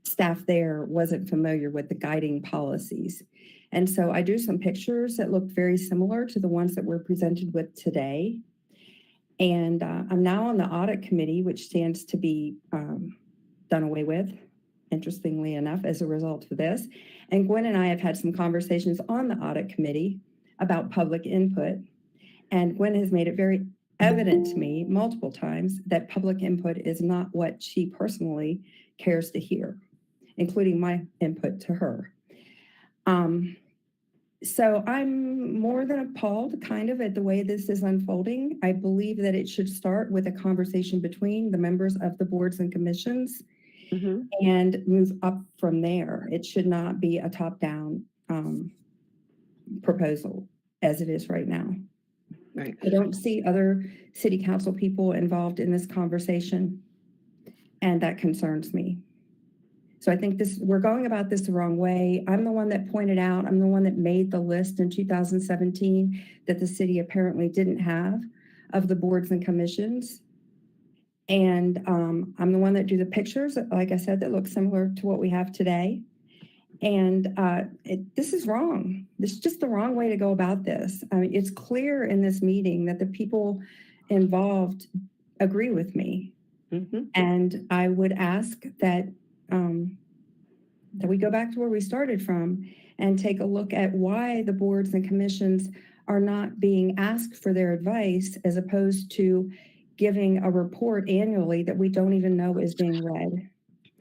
staff there wasn't familiar with the guiding policies. And so I drew some pictures that looked very similar to the ones that we're presented with today. And I'm now on the audit committee, which stands to be done away with, interestingly enough, as a result of this. And Gwen and I have had some conversations on the audit committee about public input. And Gwen has made it very evident to me multiple times that public input is not what she personally cares to hear, including my input to her. So I'm more than appalled kind of at the way this is unfolding. I believe that it should start with a conversation between the members of the boards and commissions and move up from there. It should not be a top-down proposal as it is right now. Right. I don't see other city council people involved in this conversation, and that concerns me. So I think we're going about this the wrong way. I'm the one that pointed out, I'm the one that made the list in 2017 that the city apparently didn't have of the boards and commissions. And I'm the one that drew the pictures, like I said, that look similar to what we have today. And this is wrong. This is just the wrong way to go about this. I mean, it's clear in this meeting that the people involved agree with me. And I would ask that that we go back to where we started from and take a look at why the boards and commissions are not being asked for their advice, as opposed to giving a report annually that we don't even know is being read.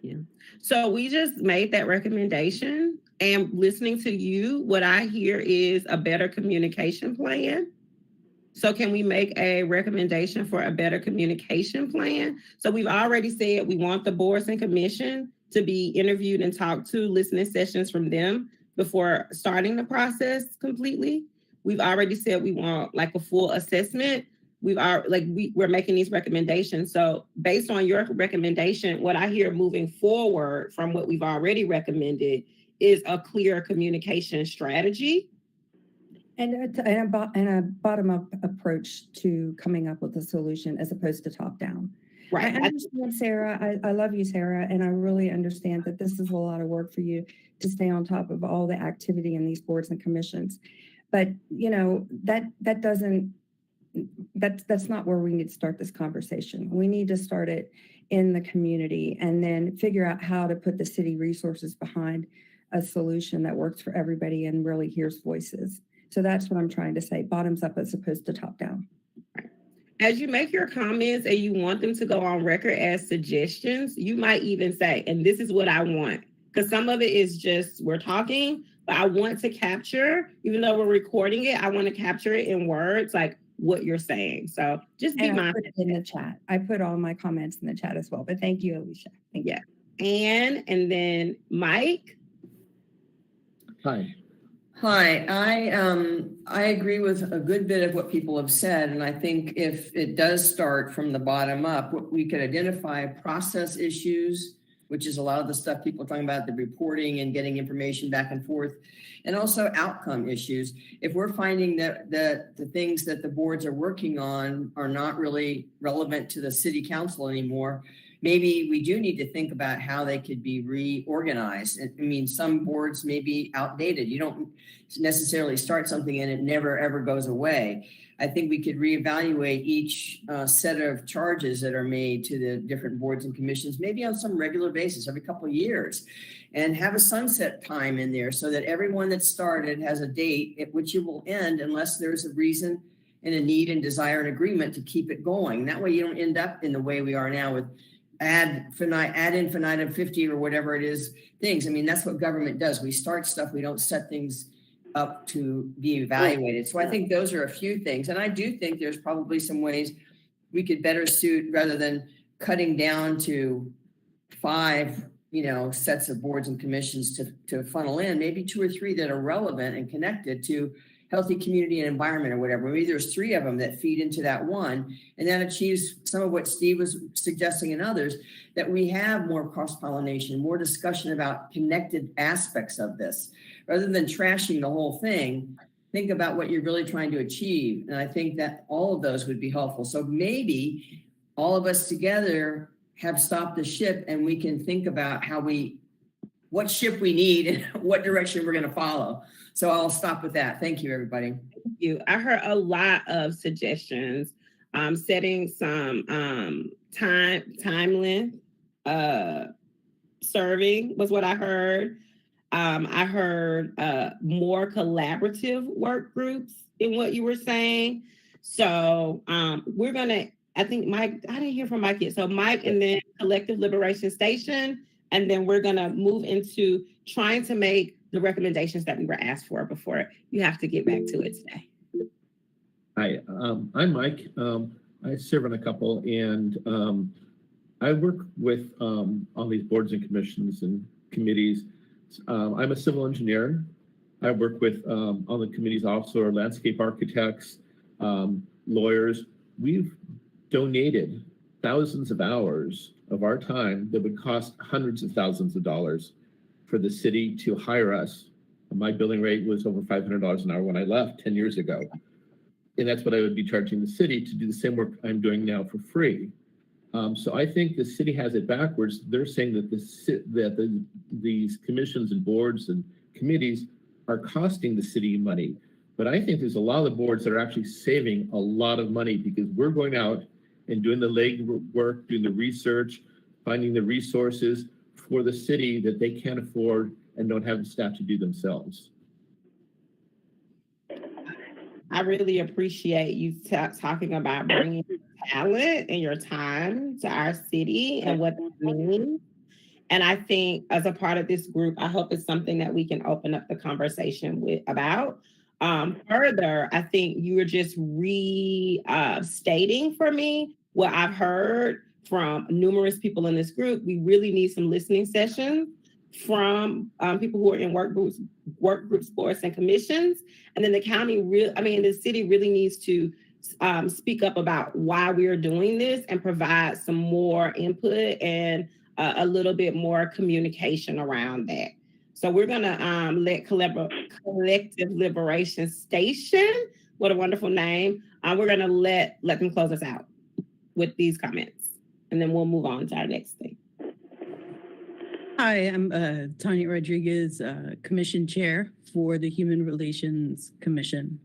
Yeah. So we just made that recommendation, and listening to you, what I hear is a better communication plan. So can we make a recommendation for a better communication plan? So we've already said we want the boards and commission to be interviewed and talked to, listening sessions from them before starting the process completely. We've already said we want like a full assessment. We're making these recommendations. So based on your recommendation, what I hear moving forward from what we've already recommended is a clear communication strategy. And a bottom-up approach to coming up with a solution as opposed to top-down. Right. I understand, Sarah. I love you, Sarah, and I really understand that this is a lot of work for you to stay on top of all the activity in these boards and commissions. But you know, that's not where we need to start this conversation. We need to start it in the community and then figure out how to put the city resources behind a solution that works for everybody and really hears voices. So that's what I'm trying to say, bottoms up as opposed to top down. As you make your comments and you want them to go on record as suggestions, you might even say, and this is what I want. Because some of it is just, we're talking, but I want to capture, even though we're recording it, I want to capture it in words, like what you're saying. So just be mindful. I put it in the chat. I put all my comments in the chat as well, but thank you, Alicia. Thank you. And then Mike. Hi. I agree with a good bit of what people have said, and I think if it does start from the bottom up, we could identify process issues, which is a lot of the stuff people are talking about, the reporting and getting information back and forth, and also outcome issues. If we're finding that the things that the boards are working on are not really relevant to the city council anymore, maybe we do need to think about how they could be reorganized. I mean, some boards may be outdated. You don't necessarily start something and it never, ever goes away. I think we could reevaluate each set of charges that are made to the different boards and commissions, maybe on some regular basis, every couple of years, and have a sunset time in there so that everyone that started has a date at which it will end unless there's a reason and a need and desire and agreement to keep it going. That way you don't end up in the way we are now with ad infinitum 50 or whatever it is things. I mean, that's what government does. We start stuff, we don't set things up to be evaluated. So I think those are a few things. And I do think there's probably some ways we could better suit, rather than cutting down to 5, sets of boards and commissions to funnel in, maybe 2 or 3 that are relevant and connected to healthy community and environment or whatever. Maybe there's 3 of them that feed into that one, and that achieves some of what Steve was suggesting and others, that we have more cross-pollination, more discussion about connected aspects of this. Rather than trashing the whole thing, think about what you're really trying to achieve. And I think that all of those would be helpful. So maybe all of us together have stopped the ship and we can think about what ship we need and what direction we're going to follow. So I'll stop with that. Thank you, everybody. Thank you. I heard a lot of suggestions. Setting some time length, serving was what I heard. I heard more collaborative work groups in what you were saying. So we're gonna, I think Mike, I didn't hear from Mike yet. So Mike, and then Collective Liberation Station, and then we're gonna move into trying to make the recommendations that we were asked for before you have to get back to it today. Hi, I'm Mike. I serve on a couple, and I work with on these boards and commissions and committees. I'm a civil engineer. I work with on the committees also are landscape architects, lawyers. We've donated thousands of hours of our time that would cost hundreds of thousands of dollars for the city to hire us. My billing rate was over $500 an hour when I left 10 years ago. And that's what I would be charging the city to do the same work I'm doing now for free. So I think the city has it backwards. They're saying that these commissions and boards and committees are costing the city money. But I think there's a lot of boards that are actually saving a lot of money because we're going out and doing the legwork, doing the research, finding the resources for the city that they can't afford and don't have the staff to do themselves. I really appreciate you talking about bringing talent and your time to our city and what that means. And I think as a part of this group, I hope it's something that we can open up the conversation about. Further, I think you were just stating for me what I've heard from numerous people in this group. We really need some listening sessions from people who are in work groups, boards, and commissions. And then the the city really needs to speak up about why we are doing this and provide some more input and a little bit more communication around that. So we're gonna let Collective Liberation Station, what a wonderful name. We're gonna let them close us out with these comments, and then we'll move on to our next thing. Hi, I'm Tanya Rodriguez, Commission Chair for the Human Relations Commission.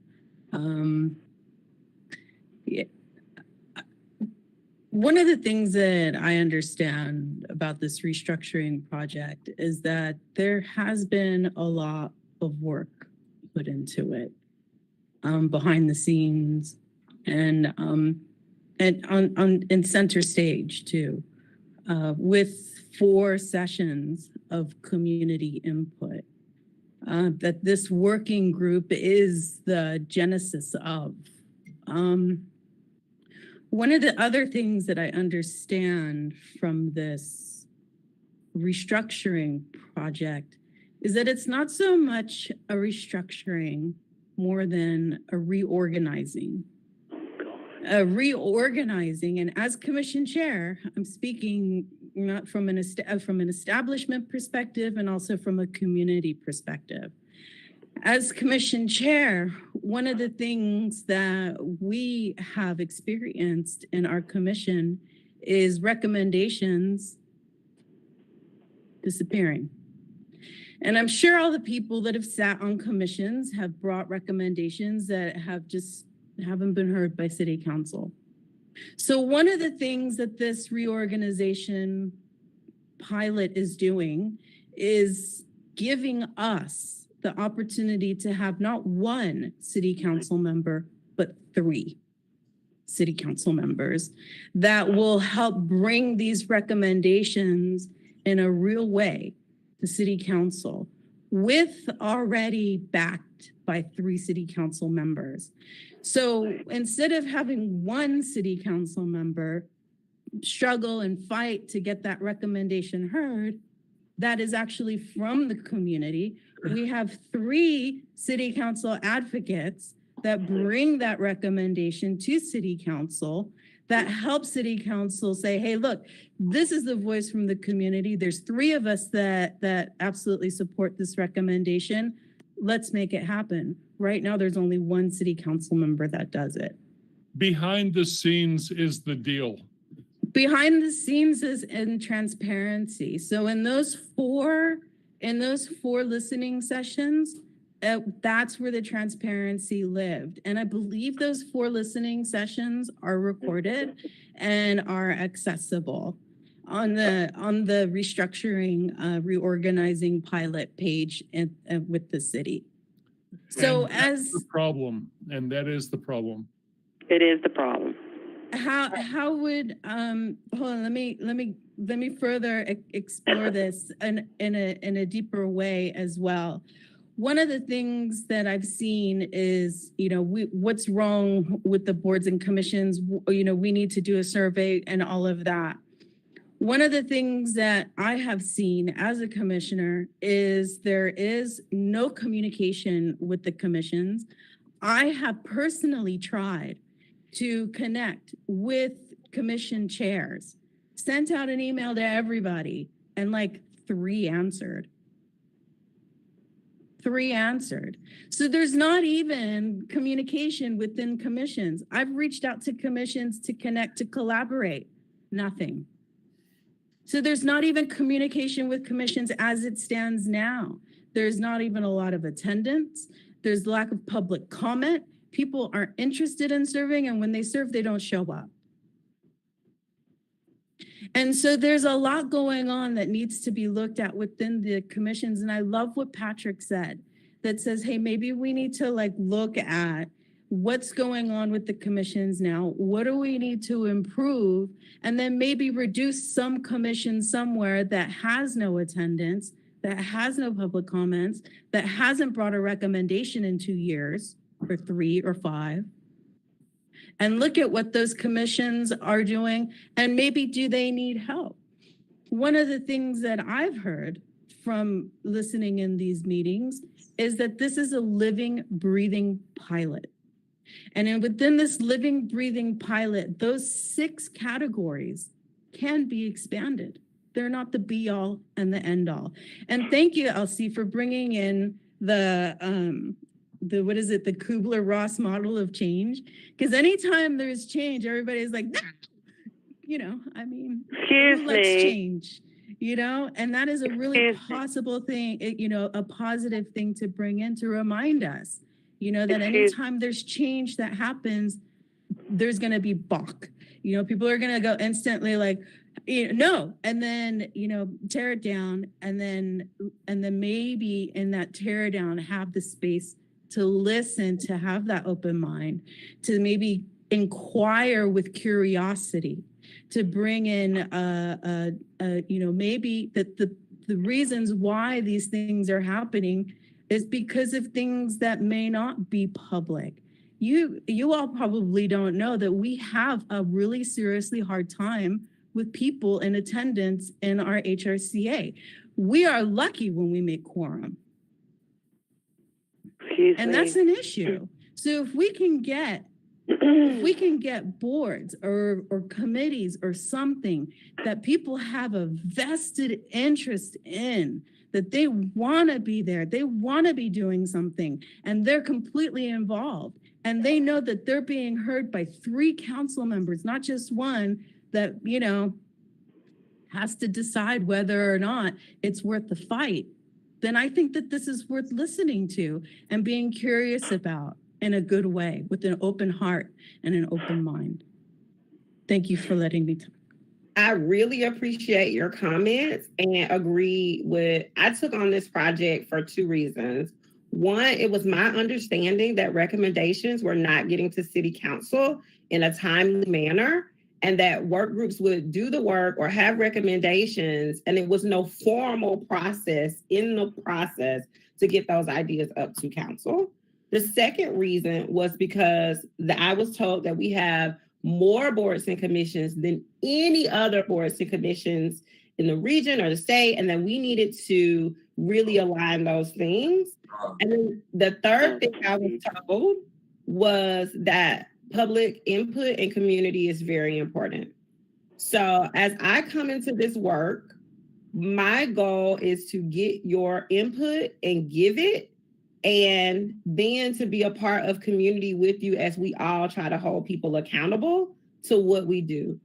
One of the things that I understand about this restructuring project is that there has been a lot of work put into it behind the scenes and in center stage too, with 4 sessions of community input that this working group is the genesis of. One of the other things that I understand from this restructuring project is that it's not so much a restructuring more than a reorganizing. And as commission chair, I'm speaking not from an establishment perspective and also from a community perspective. As commission chair, one of the things that we have experienced in our commission is recommendations disappearing. And I'm sure all the people that have sat on commissions have brought recommendations that haven't been heard by city council. So one of the things that this reorganization pilot is doing is giving us the opportunity to have not 1 city council member, but 3 city council members that will help bring these recommendations in a real way to city council, with already backed by 3 city council members. So instead of having 1 city council member struggle and fight to get that recommendation heard, that is actually from the community. We have 3 city council advocates that bring that recommendation to city council, that help city council say, hey, look, this is the voice from the community. There's 3 of us that absolutely support this recommendation. Let's make it happen. Right now, there's only 1 city council member that does it. Behind the scenes is the deal. Behind the scenes is in transparency. So in those 4 listening sessions, that's where the transparency lived. And I believe those 4 listening sessions are recorded and are accessible on the restructuring, reorganizing pilot page with the city. So that's the problem, and that is the problem. It is the problem. How would hold on, let me further explore this in a deeper way as well. One of the things that I've seen is, what's wrong with the boards and commissions? We need to do a survey and all of that. One of the things that I have seen as a commissioner is there is no communication with the commissions. I have personally tried to connect with commission chairs, sent out an email to everybody, and 3 answered. 3 answered. So there's not even communication within commissions. I've reached out to commissions to connect, to collaborate. Nothing. So there's not even communication with commissions as it stands now. There's not even a lot of attendance. There's lack of public comment. People aren't interested in serving, and when they serve, they don't show up. And so there's a lot going on that needs to be looked at within the commissions. And I love what Patrick said, that says, hey, maybe we need to like look at what's going on with the commissions now. What do we need to improve? And then maybe reduce some commission somewhere that has no attendance, that has no public comments, that hasn't brought a recommendation in 2 years or 3 or 5. And look at what those commissions are doing, and maybe do they need help? One of the things that I've heard from listening in these meetings is that this is a living, breathing pilot. And within this living, breathing pilot, those 6 categories can be expanded. They're not the be all and the end all. And thank you, Elsie, for bringing in the Kubler-Ross model of change. Because anytime there's change, everybody's like, nah! Excuse let's me. change, and that is a really possible thing, a positive thing to bring in to remind us, that anytime there's change that happens, there's going to be balk. People are going to go instantly like, no, and then, tear it down. And then maybe in that tear down, have the space to listen, to have that open mind, to maybe inquire with curiosity, to bring in, maybe that the reasons why these things are happening is because of things that may not be public. You all probably don't know that we have a really seriously hard time with people in attendance in our HRCA. We are lucky when we make quorum. And that's an issue. So if we can get boards or committees or something that people have a vested interest in, that they want to be there, they want to be doing something, and they're completely involved, and they know that they're being heard by 3 council members, not just one, that has to decide whether or not it's worth the fight, then I think that this is worth listening to and being curious about in a good way, with an open heart and an open mind. Thank you for letting me talk. I really appreciate your comments and agree with, I took on this project for 2 reasons. One, it was my understanding that recommendations were not getting to city council in a timely manner, and that work groups would do the work or have recommendations, and it was no formal process in the process to get those ideas up to council. The second reason was because I was told that we have more boards and commissions than any other boards and commissions in the region or the state, and that we needed to really align those things. And then the third thing I was told was that public input and community is very important. So as I come into this work, my goal is to get your input and give it, and then to be a part of community with you as we all try to hold people accountable to what we do.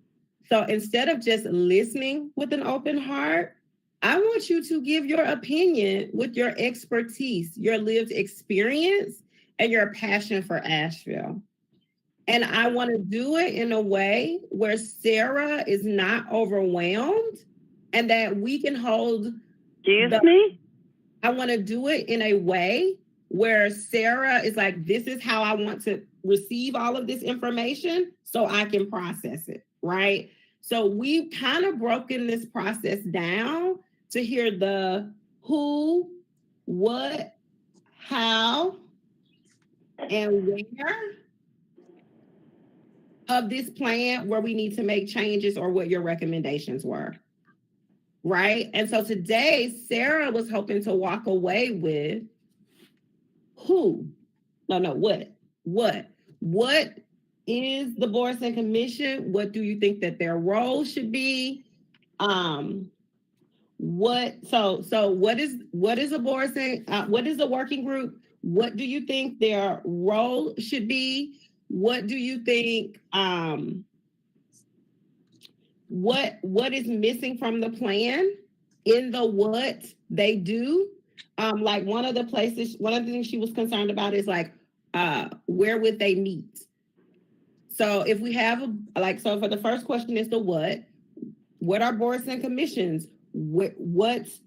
So instead of just listening with an open heart, I want you to give your opinion with your expertise, your lived experience, and your passion for Asheville. And I want to do it in a way where Sarah is not overwhelmed and that we can hold. Excuse me? I want to do it in a way where Sarah is like, this is how I want to receive all of this information so I can process it, right? So we've kind of broken this process down to hear the who, what, how, and where of this plan where we need to make changes or what your recommendations were, right? And so today, Sarah was hoping to walk away with what is the boards and commission? What do you think that their role should be? What is a board and what is a working group? What do you think their role should be? What do you think what is missing from the plan in the what they do. Like one of the things she was concerned about is like, where would they meet? So if we have so for the first question is the what are boards and commissions? What is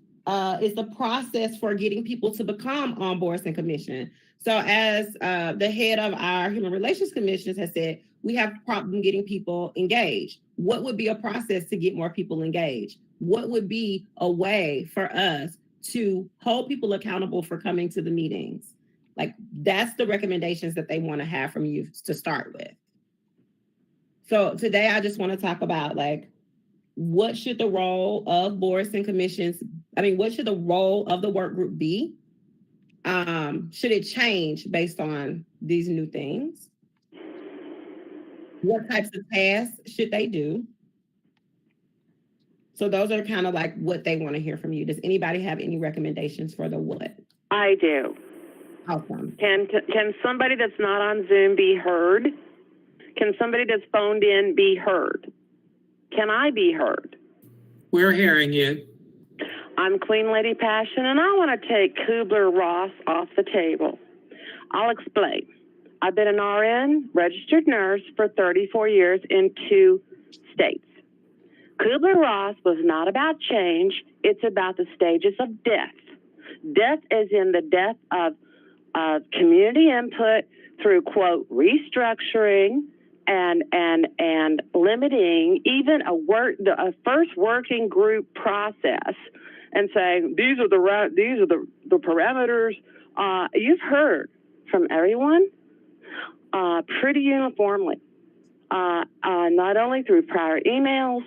the process for getting people to become on boards and commission? So as the head of our Human Relations Commissions has said, we have a problem getting people engaged. What would be a process to get more people engaged? What would be a way for us to hold people accountable for coming to the meetings? Like that's the recommendations that they want to have from you to start with. So today I just want to talk about like, what should the role of boards and commissions, what should the role of the work group be? Should it change based on these new things? What types of tasks should they do? So those are kind of like what they want to hear from you. Does anybody have any recommendations for the what? I do. Awesome. Can somebody that's not on Zoom be heard? Can somebody that's phoned in be heard? Can I be heard? We're hearing you. I'm Queen Lady Passion, and I want to take Kubler-Ross off the table. I'll explain. I've been an RN, registered nurse, for 34 years in 2 states. Kubler-Ross was not about change. It's about the stages of death. Death is in the death of community input through, quote, restructuring and limiting even a first working group process and saying these are the parameters. You've heard from everyone pretty uniformly, not only through prior emails,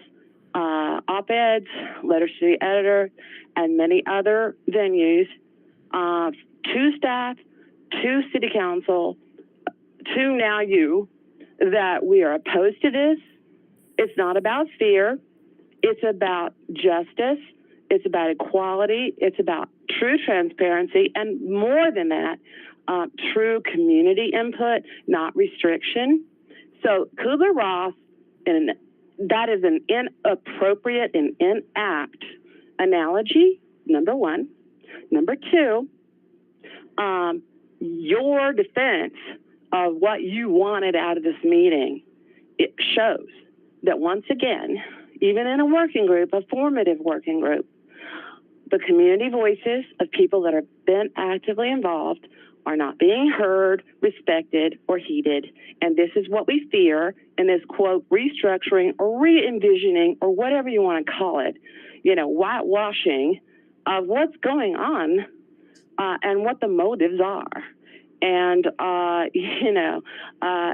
op-eds, letters to the editor, and many other venues, to staff, to city council, to now you, that we are opposed to this. It's not about fear. It's about justice. It's about equality. It's about true transparency. And more than that, true community input, not restriction. So Kubler-Ross, and that is an inappropriate and inapt analogy, number one. Number two, your defense of what you wanted out of this meeting, it shows that once again, even in a working group, a formative working group, the community voices of people that have been actively involved are not being heard, respected, or heeded. And this is what we fear in this, quote, restructuring or re-envisioning or whatever you want to call it, whitewashing of what's going on and what the motives are. And,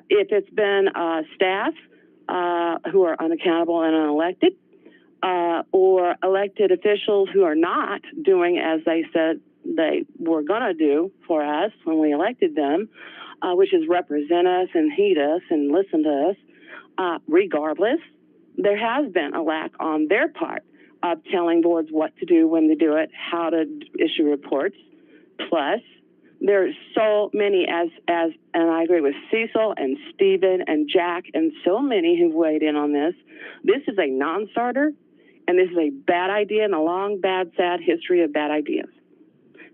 if it's been staff who are unaccountable and unelected, or elected officials who are not doing as they said they were going to do for us when we elected them, which is represent us and heed us and listen to us, regardless, there has been a lack on their part of telling boards what to do, when to do it, how to issue reports. Plus, there's so many, and I agree with Cecil and Stephen and Jack and so many who've weighed in on this. This is a non-starter, and this is a bad idea and a long, bad, sad history of bad ideas.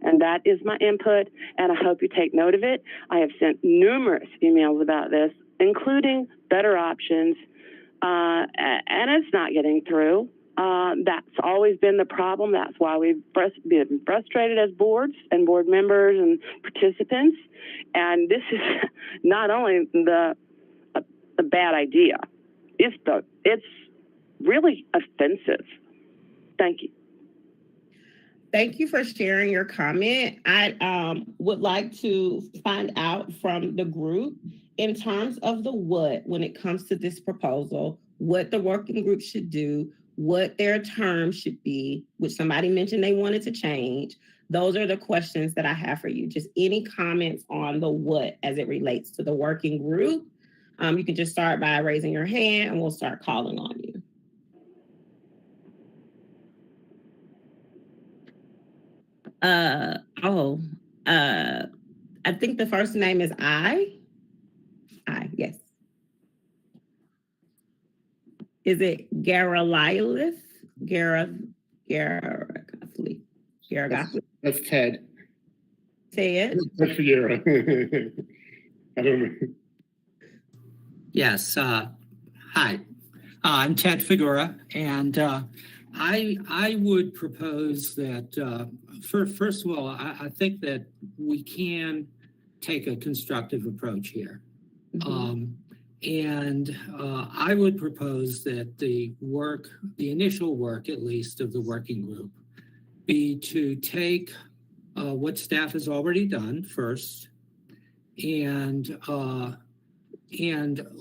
And that is my input, and I hope you take note of it. I have sent numerous emails about this, including better options, and it's not getting through. That's always been the problem. That's why we've been frustrated as boards and board members and participants. And this is not only the bad idea, it's really offensive. Thank you. Thank you for sharing your comment. I would like to find out from the group in terms of the what when it comes to this proposal, what the working group should do, what their term should be, which somebody mentioned they wanted to change. Those are the questions that I have for you. Just any comments on the what as it relates to the working group. You can just start by raising your hand and we'll start calling on you. I think the first name is I, yes. Is it Garalilith? Garagafley. That's Ted. Say it. That's Figuera. I don't know. Yes. Hi, I'm Ted Figuera, and I would propose that first of all, I think that we can take a constructive approach here. And I would propose that the initial work, at least, of the working group be to take what staff has already done first and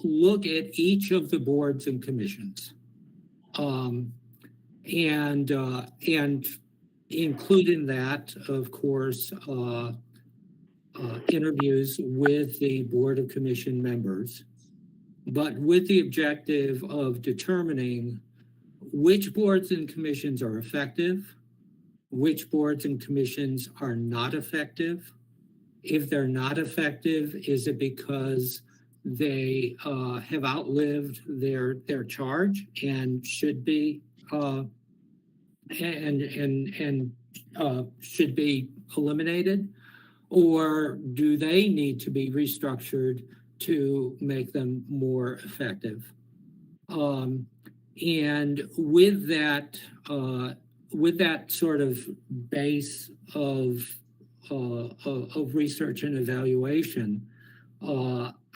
look at each of the boards and commissions and include in that, of course, interviews with the Board of Commission members, but with the objective of determining which boards and commissions are effective, which boards and commissions are not effective. If they're not effective, is it because they have outlived their charge and should be should be eliminated, or do they need to be restructured to make them more effective? And with that sort of base of research and evaluation,